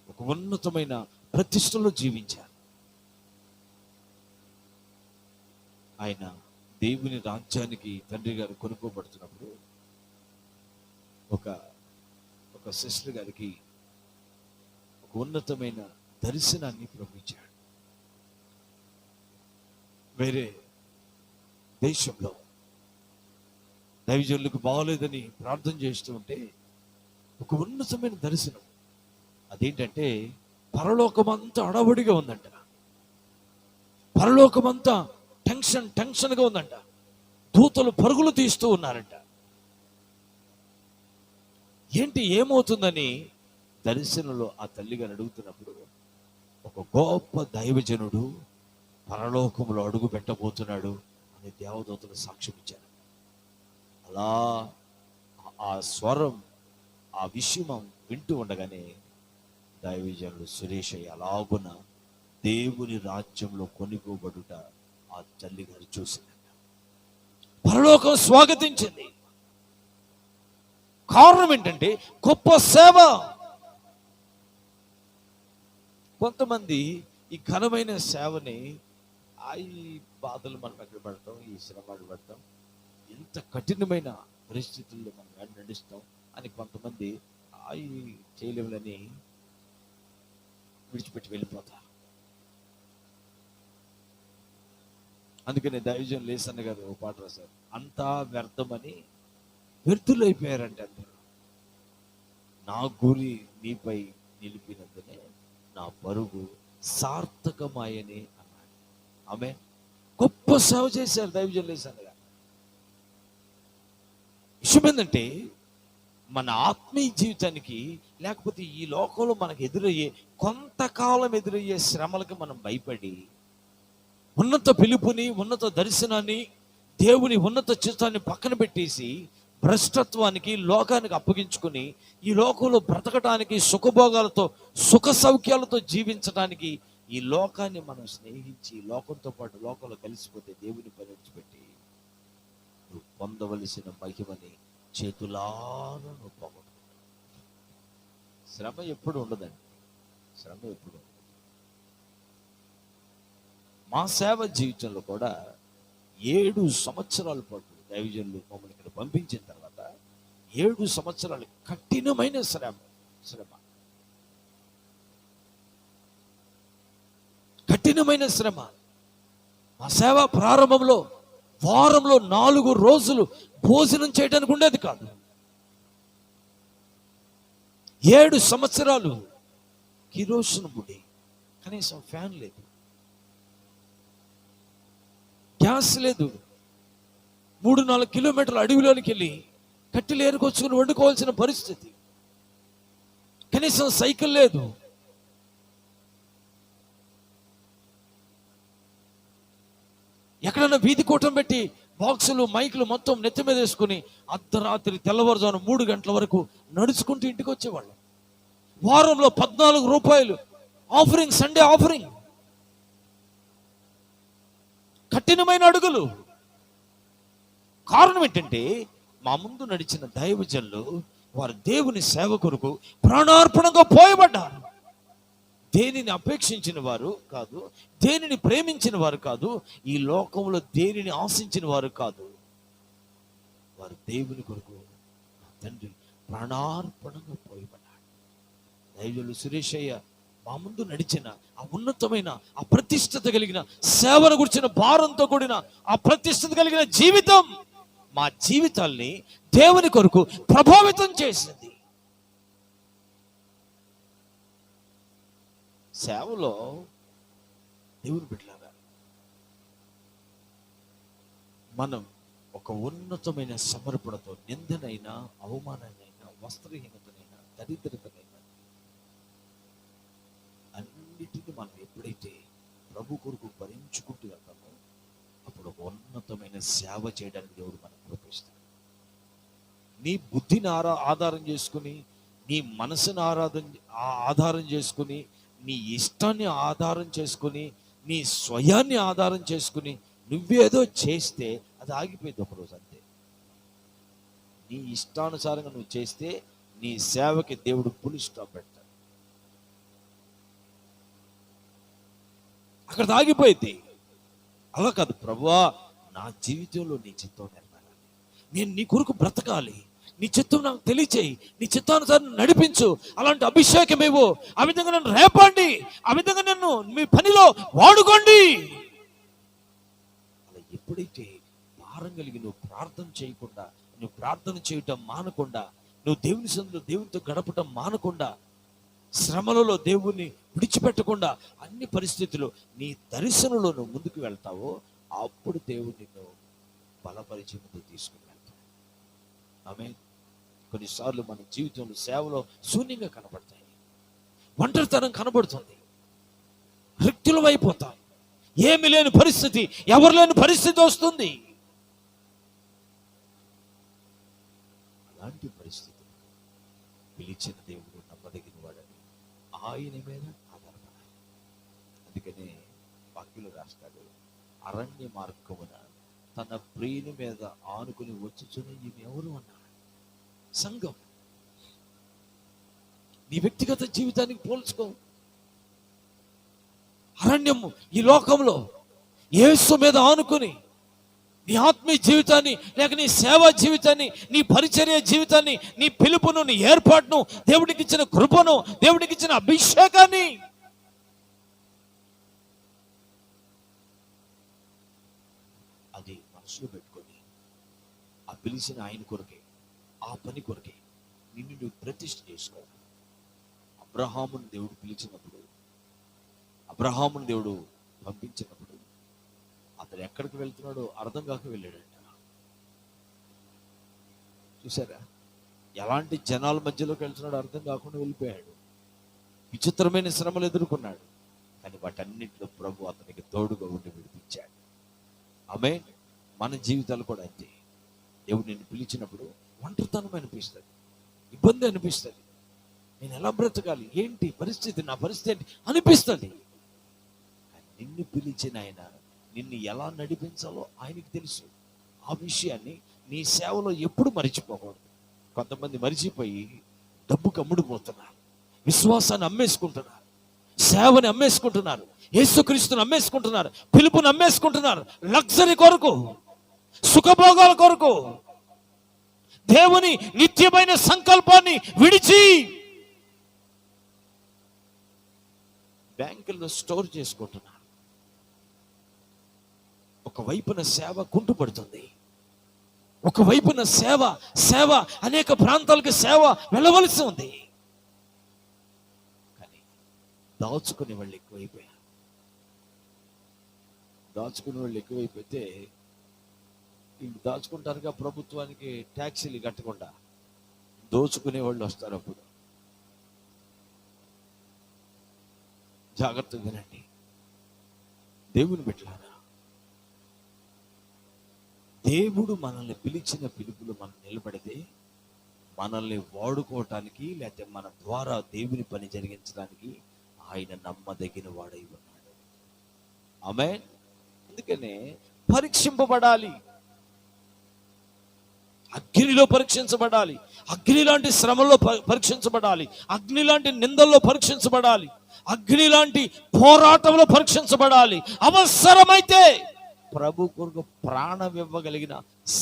ఒక ఉన్నతమైన ప్రతిష్టలో జీవించారు. ఆయన దేవుని రాజ్యానికి తండ్రి గారు కొనుక్కోబడుతున్నప్పుడు ఒక సిస్టర్ గారికి ఒక ఉన్నతమైన దర్శనాన్ని ప్రభుత్వాడు. వేరే దేశంలో దైవజనులకు బాగోలేదని ప్రార్థన చేస్తూ ఉంటే ఒక ఉన్నతమైన దర్శనం. అదేంటంటే పరలోకమంతా అడవడిగా ఉందంట, పరలోకమంతా టెన్షన్గా ఉందంట, దూతలు పరుగులు తీస్తూ ఉన్నారంట. ఏంటి ఏమవుతుందని దర్శనంలో ఆ తల్లిగారు అడుగుతున్నప్పుడు ఒక గొప్ప దైవజనుడు పరలోకంలో అడుగు పెట్టబోతున్నాడు అని దేవదూతలు సాక్ష్యం ఇచ్చారు. అలా ఆ స్వరం, ఆ విషయం వింటూ ఉండగానే దైవజనుడు సురేషయ్య అలాగున దేవుని రాజ్యంలో కొనుక్కోబడుట ఆ తల్లి గారు చూసిందంట. పరలోకం స్వాగతించింది. కారణం ఏంటంటే గొప్ప సేవ. కొంతమంది ఈ ఘనమైన సేవని ఈ బాధలు మనం ఎక్కడ పడతాం, ఈ శ్రమలు పడతాం, ఎంత కఠినమైన పరిస్థితుల్లో మనం నడుస్తాం అని కొంతమంది చేయలేములని విడిచిపెట్టి వెళ్ళిపోతారు. అందుకనే దైవజనులు లేసన్న గారు ఓ పాట రాశారు, అంతా వ్యర్థమని వ్యర్థులైపోయారంటే అందరూ, నా గురి నీపై నిలిపినందునే నా పరుగు సార్థకమాయని అన్నాడు. ఆమె గొప్ప సేవ చేశారు దైవజనులు లేసన్న గారు. విషయం ఏంటంటే మన ఆత్మీయ జీవితానికి, లేకపోతే ఈ లోకంలో మనకు ఎదురయ్యే కొంతకాలం ఎదురయ్యే శ్రమలకు మనం భయపడి ఉన్నత పిలుపుని, ఉన్నత దర్శనాన్ని, దేవుని ఉన్నత చిత్తాన్ని పక్కన పెట్టేసి భ్రష్టత్వానికి, లోకానికి అప్పగించుకుని ఈ లోకంలో బ్రతకటానికి, సుఖభోగాలతో, సుఖ సౌఖ్యాలతో జీవించడానికి ఈ లోకాన్ని మనం స్నేహించి లోకంతో పాటు లోకంలో కలిసిపోతే దేవుని పని విడిచిపెట్టి నువ్వు పొందవలసిన మహిమని చేతులారా నువ్వు పోగొట్టుకుంటావు. శ్రమ ఎప్పుడు ఉండదండి, శ్రమ ఎప్పుడు ఉండదు. మా సేవ జీవితంలో కూడా 7 సంవత్సరాల పాటు దైవజనులు మమ్మల్ని ఇక్కడ పంపించిన తర్వాత 7 సంవత్సరాలు కఠినమైన శ్రమ కఠినమైన శ్రమ. మా సేవ ప్రారంభంలో వారంలో 4 రోజులు భోజనం చేయడానికి ఉండేది కాదు. 7 సంవత్సరాలు కిరోసిన్ బుడి, కనీసం ఫ్యాన్ లేదు, గ్యాస్ లేదు. 3-4 కిలోమీటర్ల అడవిలోనికి వెళ్ళి కట్టెలు ఏరుకొచ్చుకుని వండుకోవాల్సిన పరిస్థితి. కనీసం సైకిల్ లేదు. ఎక్కడన్నా వీధి కూటం పెట్టి బాక్సులు, మైకులు మొత్తం నెత్తి మీద వేసుకుని అర్ధరాత్రి తెల్లవారుజామున 3 గంటల వరకు నడుచుకుంటూ ఇంటికి వచ్చేవాళ్ళు. వారంలో 14 రూపాయలు ఆఫరింగ్, సండే ఆఫరింగ్. కఠినమైన అడుగులు. కారణం ఏంటంటే మా ముందు నడిచిన దైవజనులు వారు దేవుని సేవ కొరకు ప్రాణార్పణగా పోయబడ్డారు. దేనిని అపేక్షించిన వారు కాదు, దేనిని ప్రేమించిన వారు కాదు, ఈ లోకంలో దేనిని ఆశించిన వారు కాదు. వారు దేవుని కొరకు తండ్రి ప్రాణార్పణంగా పోయబడ్డాడు. దైవజనులు సురేషయ్య మా ముందు నడిచిన ఆ ఉన్నతమైన, ఆ ప్రతిష్టత కలిగిన, సేవను గురించిన భారంతో కూడిన ఆ ప్రతిష్టత కలిగిన జీవితం మా జీవితాల్ని దేవుని కొరకు ప్రభావితం చేసింది. సేవలో దేవుని బిడ్డలారా మనం ఒక ఉన్నతమైన సమర్పణతో నిందనైనా, అవమానాన్నైనా, వస్త్రహీనతనైనా, దరిద్రతనైనా అన్నిటిని మనం ఎప్పుడైతే ప్రభు కొరకు భరించుకుంటూ వెళ్తామో అప్పుడు ఒక ఉన్నతమైన సేవ చేయడానికి దేవుడు మనకు కృపిస్తాడు. నీ బుద్ధిని ఆధారం చేసుకుని, నీ మనసును ఆధారం చేసుకుని, నీ ఇష్టాన్ని ఆధారం చేసుకుని, నీ స్వయాన్ని ఆధారం చేసుకుని నువ్వేదో చేస్తే అది ఆగిపోయింది ఒకరోజు అంతే. నీ ఇష్టానుసారంగా నువ్వు చేస్తే నీ సేవకి దేవుడు పులి స్టాప్ పెడతాడు. అక్కడ ఆగిపోయింది. అలా కాదు, ప్రభువా నా జీవితంలో నీ చిత్తం నెరవేరాలి, నేను నీ కొరకు బ్రతకాలి, నీ చిత్తం నాకు తెలియచేయి, నీ చిత్తానుసారం నడిపించు, అలాంటి అభిషేకం ఏవో, ఆ విధంగా నన్ను రేపండి, ఆ విధంగా నన్ను మీ పనిలో వాడుకోండి. అలా ఎప్పుడైతే భారం కలిగి నువ్వు ప్రార్థన చేయకుండా, నువ్వు ప్రార్థన చేయటం మానకుండా, నువ్వు దేవుని సన్నిధిలో దేవునితో గడపటం మానకుండా, శ్రమలలో దేవుణ్ణి విడిచిపెట్టకుండా అన్ని పరిస్థితుల్లో నీ దర్శనంలో నువ్వు ముందుకు వెళ్తావో అప్పుడు దేవుడు నిన్ను బలపరిచి ముందుకు తీసుకుని వెళ్తాడు. ఆమె కొన్నిసార్లు మన జీవితంలో సేవలో శూన్యంగా కనబడతాయి, ఒంటరితనం కనబడుతుంది, రిక్తులం అయిపోతాం, ఏమి లేని పరిస్థితి, ఎవరు లేని పరిస్థితి వస్తుంది. అలాంటి పరిస్థితి పిలిచిన దేవుడు నమ్మదగిన వాడని ఆయన మీద ఆధారపడాలి. అందుకనే వాక్యంలో రాస్తాడు, అరణ్య మార్గమున తన ప్రియుని మీద ఆనుకుని వచ్చుచున్న ఈమె ఎవరు అన్నాడు. సంఘం. నీ వ్యక్తిగత జీవితానికి పోల్చుకో. అరణ్యము ఈ లోకంలో యేసు మీద ఆనుకుని నీ ఆత్మీయ జీవితాన్ని, లేక నీ సేవా జీవితాన్ని, నీ పరిచర్య జీవితాన్ని, నీ పిలుపును, నీ ఏర్పాటును, దేవుడికి ఇచ్చిన కృపను, దేవుడికి ఇచ్చిన అభిషేకాన్ని అది మనసులో పెట్టుకొని ఆ పిలిచిన ఆయన కొరకే, ఆ పని కొరకే నిన్ను నువ్వు ప్రతిష్ఠ చేసుకోవాలి. అబ్రహామును దేవుడు పిలిచినప్పుడు, అబ్రహామును దేవుడు పంపించినప్పుడు అతను ఎక్కడికి వెళ్తున్నాడో అర్థం కాక వెళ్ళాడంట. చూసారా? ఎలాంటి జనాల మధ్యలోకి వెళ్తున్నాడు అర్థం కాకుండా వెళ్ళిపోయాడు. విచిత్రమైన శ్రమలు ఎదుర్కొన్నాడు. కానీ వాటన్నిటిలో ప్రభు అతనికి తోడుగా ఉండి విడిపించాడు. ఆమె మన జీవితాలు కూడా అంతే. దేవుడు నిన్ను పిలిచినప్పుడు ఒంటరితనం అనిపిస్తుంది, ఇబ్బంది అనిపిస్తుంది. నేను ఎలా బ్రతకాలి, ఏంటి పరిస్థితి, నా పరిస్థితి ఏంటి అనిపిస్తుంది. కానీ నిన్ను పిలిచిన ఆయన నిన్ను ఎలా నడిపించాలో ఆయనకి తెలుసు. ఆ విషయాన్ని నీ సేవలో ఎప్పుడు మరిచిపోకూడదు. కొంతమంది మరిచిపోయి డబ్బుకు అమ్ముడుపోతున్నారు, విశ్వాసాన్ని అమ్మేసుకుంటున్నారు, సేవని అమ్మేసుకుంటున్నారు, యేసుక్రీస్తుని అమ్మేసుకుంటున్నారు, పిలుపుని అమ్మేసుకుంటున్నారు. లగ్జరీ కొరకు, సుఖభోగాల కొరకు, దేవుని నిత్యమైన సంకల్పాన్ని విడిచి బ్యాంకుల్లో స్టోర్ చేసుకుంటున్నారు. ఒకవైపున సేవ కుంటుపడుతుంది, ఒకవైపున సేవ అనేక ప్రాంతాలకు సేవ వెళ్ళవలసి ఉంది. కానీ దాచుకునే వాళ్ళు ఎక్కువైపోయారు. దాచుకునే వాళ్ళు ఎక్కువైపోతే వీళ్ళు దాచుకుంటారుగా, ప్రభుత్వానికి ట్యాక్సీలు కట్టకుండా దోచుకునే వాళ్ళు వస్తారు. అప్పుడు జాగ్రత్తగా వినండి దేవుని బిడ్డలారా. దేవుడు మనల్ని పిలిచిన పిలుపులు మనం నిలబడితే మనల్ని వాడుకోవటానికి, లేకపోతే మన ద్వారా దేవుని పని జరిగించడానికి ఆయన నమ్మదగిన వాడై ఉన్నాడు. ఆమేన్. అందుకనే పరీక్షింపబడాలి, అగ్నిలో పరీక్షించబడాలి, అగ్ని లాంటి శ్రమల్లో పరీక్షించబడాలి, అగ్ని లాంటి నిందల్లో పరీక్షించబడాలి, అగ్ని లాంటి పోరాటంలో పరీక్షించబడాలి. అవసరమైతే ప్రభు కొరకు ప్రాణం ఇవ్వగలిగిన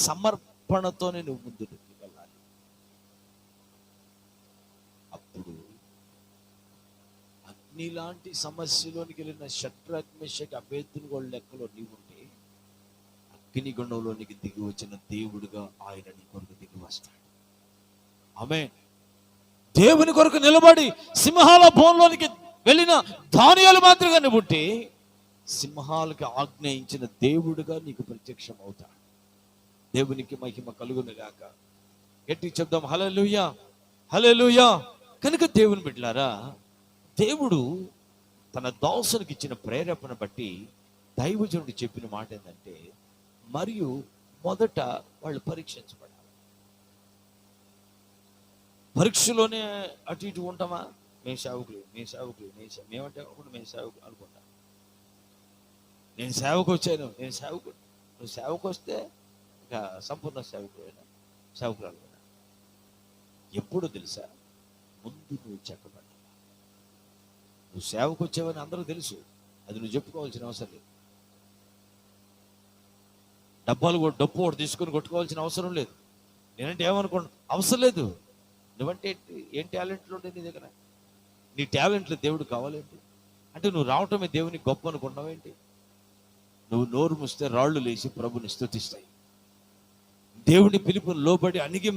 సమర్పణతోనే నువ్వు ముందుకు వెళ్ళాలి. అప్పుడు అగ్ని లాంటి సమస్యలోనికి వెళ్ళిన షడ్రక్ మెషక్ అబేద్నెగో లెక్కలో నీవుంటే అగ్నిగుండంలోనికి దిగి వచ్చిన దేవుడుగా ఆయన నీ కొరకు దిగి వస్తాడు. ఆమేన్. దేవుని కొరకు నిలబడి సింహాల బోన్లోనికి వెళ్ళిన దానియేలు మాదిరిగా నువ్వు ఉంటే సింహాలకు ఆజ్ఞయించిన దేవుడుగా నీకు ప్రత్యక్షం అవుతాడు. దేవునికి మహిమ కలుగును గాక. గట్టి చెప్దాం హల్లెలూయా, హల్లెలూయా. కనుక దేవుని బిడ్డలారా, దేవుడు తన దాసునికి ఇచ్చిన ప్రేరేపణ బట్టి దైవజనుడు చెప్పిన మాట ఏంటంటే, మరియు మొదట వాళ్ళు పరీక్షించబడాలి. పరీక్షలోనే అటు ఇటు ఉంటామా? మేము సేవకులు మేమంటే ఒకటి మేము సేవకులు అనుకుంటాం. నేను సేవకు వచ్చాను, నేను సేవకుడు. నువ్వు సేవకు వస్తే ఇక సంపూర్ణ సేవకుడైనా సేవకురాలు. ఎప్పుడు తెలుసా? ముందు నువ్వు చెక్కబడ్డా. నువ్వు సేవకు వచ్చావని అందరూ తెలుసు, అది నువ్వు చెప్పుకోవాల్సిన అవసరం లేదు. డప్పు ఒకటి తీసుకుని కొట్టుకోవాల్సిన అవసరం లేదు. నేనంటే ఏమనుకోండి, అవసరం లేదు. నువ్వంటే ఏం టాలెంట్లు ఉండే నీ దగ్గర? నీ టాలెంట్లు దేవుడు కావాలేంటి? అంటే నువ్వు రావటమే దేవుని గొప్ప అనుకున్నావేంటి? నువ్వు నోరు మూస్తే రాళ్ళు లేచి ప్రభుని స్తుతిస్తాయి. దేవుని పిలుపుని లోబడి అణిగి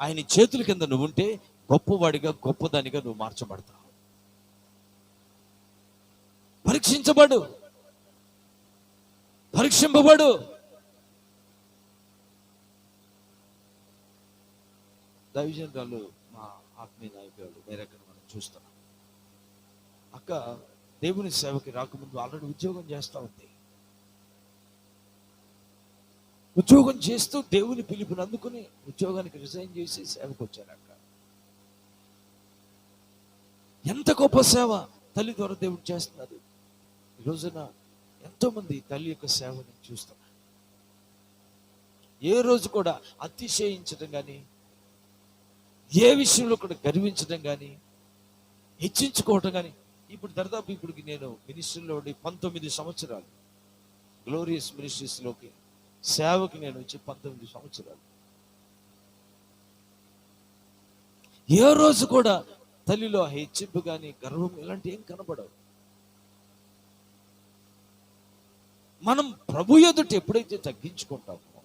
ఆయన చేతుల కింద నువ్వు ఉంటే గొప్పవాడిగా, గొప్పదానిగా నువ్వు మార్చబడతావు. పరీక్షింపబడు. దైవజనురాలు మా ఆత్మీయ నాయకులు వేరొకరు మనం చూస్తున్నాం. అక్క దేవుని సేవకి రాకముందు ఆల్రెడీ ఉద్యోగం చేస్తూ ఉంది. ఉద్యోగం చేస్తూ దేవుని పిలుపుని అందుకుని ఉద్యోగానికి రిజైన్ చేసి సేవకు వచ్చారు. అక్క ఎంత గొప్ప సేవ తల్లి ద్వారా దేవుడు చేస్తున్నారు. ఈ రోజున ఎంతో మంది తల్లి యొక్క సేవని చూస్తున్నారు. ఏ రోజు కూడా అతిశయించడం కానీ, ఏ విషయంలో కూడా గర్వించడం కానీ, హెచ్చించుకోవటం కానీ. ఇప్పుడు దాదాపు ఇప్పటికి నేను మినిస్ట్రీలో 19 సంవత్సరాలు, గ్లోరియస్ మినిస్ట్రీస్లోకి సేవకి నేను వచ్చి 19 సంవత్సరాలు. ఏ రోజు కూడా తల్లిలో హెచ్చింపు కానీ, గర్వం ఇలాంటి ఏం కనబడవు. మనం ప్రభు ఎదుట ఎప్పుడైతే తగ్గించుకుంటామో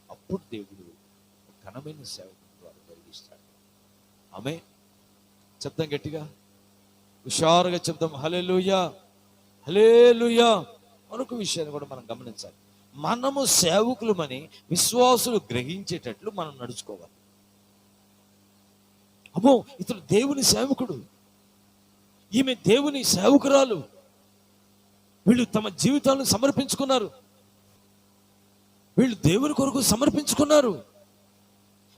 అప్పుడు దేవుడు ఘనమైన సేవ ద్వారా జరిగిస్తాడు. ఆమేన్. చెప్తాం గట్టిగా, హుషారుగా చెప్తాం హల్లెలూయా, హల్లెలూయా. మరొక విషయాన్ని కూడా మనం గమనించాలి. మనము సేవకులమని విశ్వాసులు గ్రహించేటట్లు మనం నడుచుకోవాలి. అమ్మో ఇతడు దేవుని సేవకుడు, ఈమె దేవుని సేవకురాలు, వీళ్ళు తమ జీవితాలను సమర్పించుకున్నారు, వీళ్ళు దేవుని కొరకు సమర్పించుకున్నారు,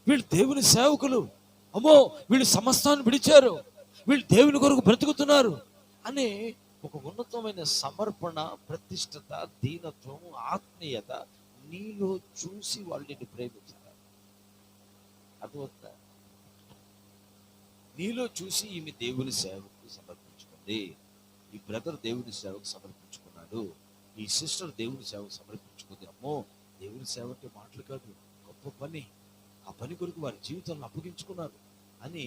వీళ్ళు దేవుని సేవకులు, అమ్మో వీళ్ళు సమస్తాన్ని విడిచారు, వీళ్ళు దేవుని కొరకు బ్రతుకుతున్నారు అనే ఒక ఉన్నతమైన సమర్పణ, ప్రతిష్టత, దీనత్వం, ఆత్మీయత నీలో చూసి వాళ్ళు నిన్ను ప్రేమించారు. అర్థమవుతుందా? నీలో చూసి ఈమె దేవుని సేవకు సమర్పించుకుంది, ఈ బ్రదర్ దేవుని సేవకు సమర్పించుకున్నాడు, ఈ సిస్టర్ దేవుని సేవకు సమర్పించుకుంది. అమ్మో దేవుని సేవ అంటే మాటలు కాదు, గొప్ప పని, ఆ పని కొరకు వారి జీవితాలను అప్పగించుకున్నారు అని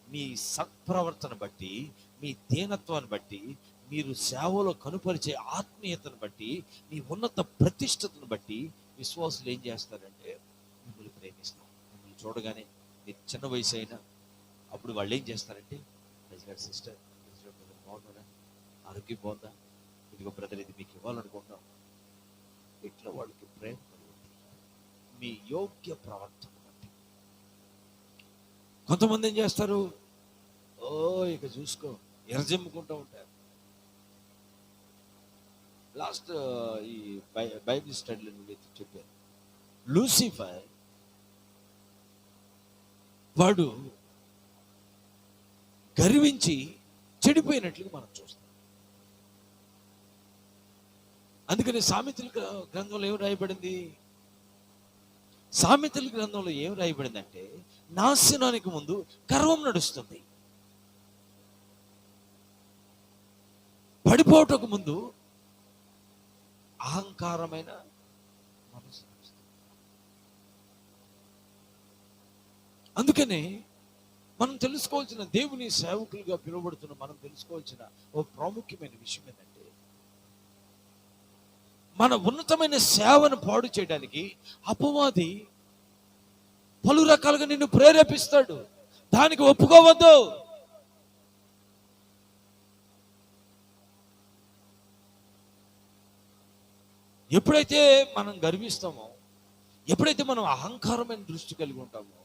మీ సత్ప్రవర్తన బట్టి, మీ దీనత్వాన్ని బట్టి, మీరు సేవలో కనుపరిచే ఆత్మీయతను బట్టి, మీ ఉన్నత ప్రతిష్టతను బట్టి విశ్వాసులు ఏం చేస్తారంటే మిమ్మల్ని ప్రేమిస్తారు. మిమ్మల్ని చూడగానే మీరు చిన్న వయసు అయినా అప్పుడు వాళ్ళు ఏం చేస్తారంటే, సిస్టర్ బాగున్నారా, ఆరోగ్యం బాగుందా, ఇదిగో బ్రదర్ ఇది మీకు ఇవ్వాలనుకుంటున్నాం, ఇట్లా వాళ్ళకి ప్రేమ కలుగుతుంది మీ యోగ్య ప్రవర్తన బట్టి. కొంతమంది ఏం చేస్తారు, ఓ ఇక చూసుకో ఎరజెమ్ముకుంటూ ఉంటారు. లాస్ట్ ఈ బైబిల్ స్టడీలో చెప్పారు, లూసిఫర్ వాడు గర్వించి చెడిపోయినట్లుగా మనం చూస్తాం. అందుకని సామెతల గ్రంథంలో ఏం రాయబడింది, సామెతల గ్రంథంలో ఏం రాయబడిందంటే, నాశనానికి ముందు గర్వం నడుస్తుంది, పడిపోవటకు ముందు అహంకారమైన మనసు నడుస్తుంది. అందుకనే మనం తెలుసుకోవాల్సిన, దేవుని సేవకులుగా పిలువబడుతున్న మనం తెలుసుకోవాల్సిన ఓ ప్రాముఖ్యమైన విషయం ఏంటంటే, మన ఉన్నతమైన సేవను పాడు చేయడానికి అపవాది పలు రకాలుగా నిన్ను ప్రేరేపిస్తాడు. దానికి ఒప్పుకోవద్దు. ఎప్పుడైతే మనం గర్విస్తామో, ఎప్పుడైతే మనం అహంకారమైన దృష్టి కలిగి ఉంటామో,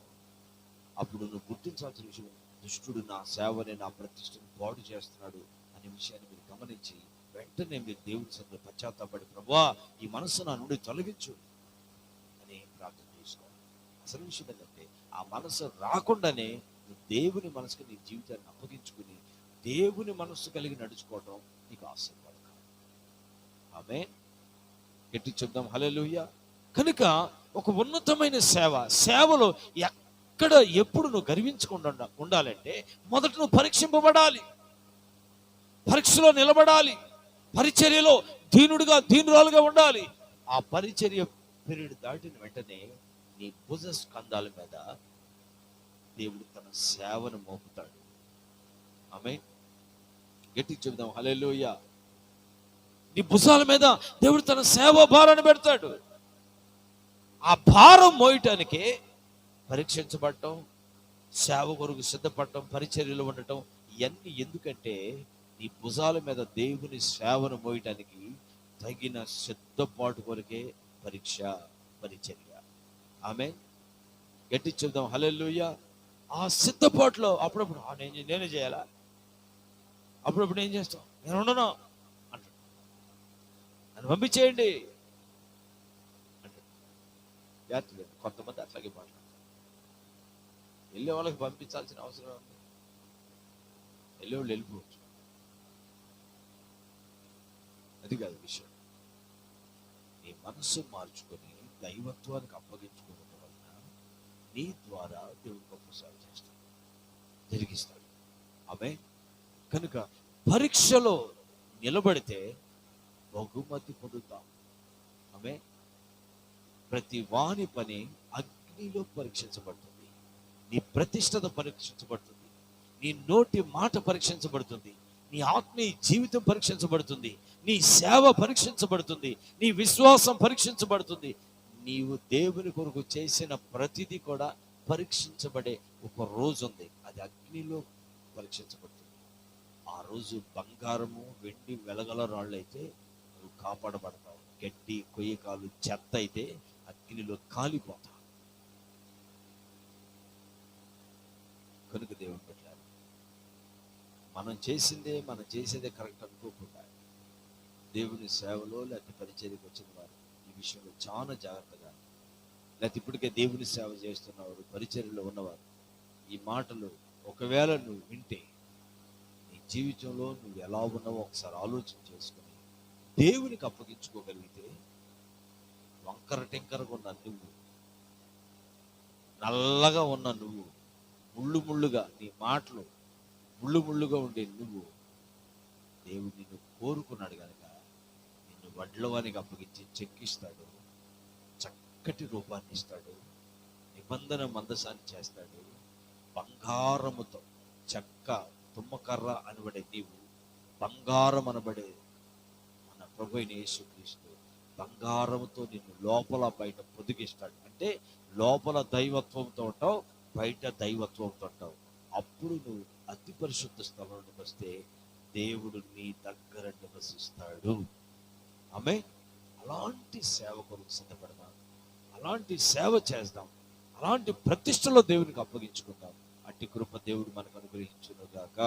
అప్పుడు నువ్వు గుర్తించాల్సిన విషయం, దుష్టుడు నా సేవని, నా ప్రతిష్టను పాడు చేస్తున్నాడు అనే విషయాన్ని మీరు గమనించి వెంటనే మీరు దేవుని సన్నిధిలో పశ్చాత్తాపడి, ప్రభువా ఈ మనస్సు నా నుండి తొలగించు అని ప్రార్థన చేసుకోవాలి. అసలు విషయం ఏంటంటే, ఆ మనసు రాకుండానే నువ్వు దేవుని మనసుకు నీ జీవితాన్ని అప్పగించుకుని దేవుని మనస్సు కలిగి నడుచుకోవడం నీకు ఆశీర్వాదం. ఆమేన్. గట్టి చెప్దాం హల్లెలూయా. కనుక ఒక ఉన్నతమైన సేవలో ఎక్కడ ఎప్పుడు నువ్వు గర్వించకుండా ఉండాలంటే, మొదట నువ్వు పరీక్షింపబడాలి, పరీక్షలో నిలబడాలి, పరిచర్యలో దీనురాలుగా ఉండాలి. ఆ పరిచర్య పీరియడ్ దాటిన వెంటనే నీ భుజ స్కంధాల మీద దేవుడు తన సేవను మోపుతాడు. ఆమేన్. గట్టిగా చెబుదాం హల్లెలూయా. నీ భుజాల మీద దేవుడు తన సేవ భారాన్ని పెడతాడు. ఆ భారం మోయటానికే పరీక్షించబడటం, సేవ కొరకు సిద్ధపడటం, పరిచర్యలో ఉండటం, ఇవన్నీ ఎందుకంటే నీ భుజాల మీద దేవుని సేవను మోయటానికి తగిన సిద్ధపాటు కొరకే పరీక్ష, పరిచర్య. ఆమేన్. గట్టి చెప్దాం హల్లెలూయా. ఆ సిద్ధపాటులో అప్పుడప్పుడు నేనే చేయాలా, అప్పుడప్పుడు ఏం చేస్తాం, నేను ఉండను అంటాడు, నన్ను పంపించేయండి అంటాడు. జాగ్రత్త లేదు, కొంతమంది అట్లాగే మాట్లాడతారు. వెళ్ళే వాళ్ళకి పంపించాల్సిన అవసరం ఉంది, వెళ్ళే వాళ్ళు వెళ్ళిపోవచ్చు. అది కాదు విషయం. నీ మనస్సు మార్చుకొని దైవత్వానికి అప్పగించుకోవడం వలన నీ ద్వారా దేవుడు గొప్ప సేవ చేస్తాడు, జరిగిస్తాడు. ఆమేన్. కనుక పరీక్షలో నిలబడితే బహుమతి పొందుతాం. ఆమేన్. ప్రతి వాని పని అగ్నిలో పరీక్షించబడుతుంది. నీ ప్రతిష్టత పరీక్షించబడుతుంది, నీ నోటి మాట పరీక్షించబడుతుంది, నీ ఆత్మీయ జీవితం పరీక్షించబడుతుంది, నీ సేవ పరీక్షించబడుతుంది, నీ విశ్వాసం పరీక్షించబడుతుంది. నీవు దేవుని కొరకు చేసిన ప్రతిదీ కూడా పరీక్షించబడే ఒక రోజు ఉంది, అది అగ్నిలో పరీక్షించబడుతుంది. ఆ రోజు బంగారము, వెండి, వెలగల రాళ్ళు అయితే నువ్వు కాపాడబడతావు. గడ్డి, కొయ్యకాలు, చెత్త అయితే అగ్నిలో కాలిపోతావు. కనుక దేవుడు మనం చేసేదే కరెక్ట్ అనుకోకుండా దేవుని సేవలో లేకపోతే పరిచర్యకు వచ్చిన వారు ఈ విషయంలో చాలా జాగ్రత్తగా, లేకపోతే ఇప్పటికే దేవుని సేవ చేస్తున్నవారు, పరిచర్యలో ఉన్నవారు ఈ మాటలు ఒకవేళ నువ్వు వింటే నీ జీవితంలో నువ్వు ఎలా ఉన్నావో ఒకసారి ఆలోచన చేసుకుని దేవునికి అప్పగించుకోగలిగితే, వంకర టింకరగా ఉన్న నువ్వు, నల్లగా ఉన్న నువ్వు, ముళ్ళుగా నీ మాటలు ముళ్ళుగా ఉండే నువ్వు, దేవుడు నిన్ను కోరుకున్నాడు కనుక నిన్ను వడ్లవానికి అప్పగించి చెక్కిస్తాడు, చక్కటి రూపాన్ని ఇస్తాడు, నిబంధన మందసాన్ని చేస్తాడు. బంగారముతో చెక్క తుమ్మకర్ర అనబడే నీవు, బంగారం అనబడే మన ప్రభు అయిన యేసుక్రీస్తు బంగారముతో నిన్ను లోపల బయట పొదిగిస్తాడు. అంటే లోపల దైవత్వంతో ఉంటావు, బయట దైవత్వంతో ఉంటావు. అప్పుడు నువ్వు అతి పరిశుద్ధ స్థలంలోకి వస్తే దేవుడు నీ దగ్గర నివసిస్తాడు. ఆమె అలాంటి సేవ కొరకు సిద్ధపడదాం, అలాంటి సేవ చేద్దాం, అలాంటి ప్రతిష్టలో దేవునికి అప్పగించుకుందాం. అట్టి కృప దేవుడు మనకు అనుగ్రహించును గాక.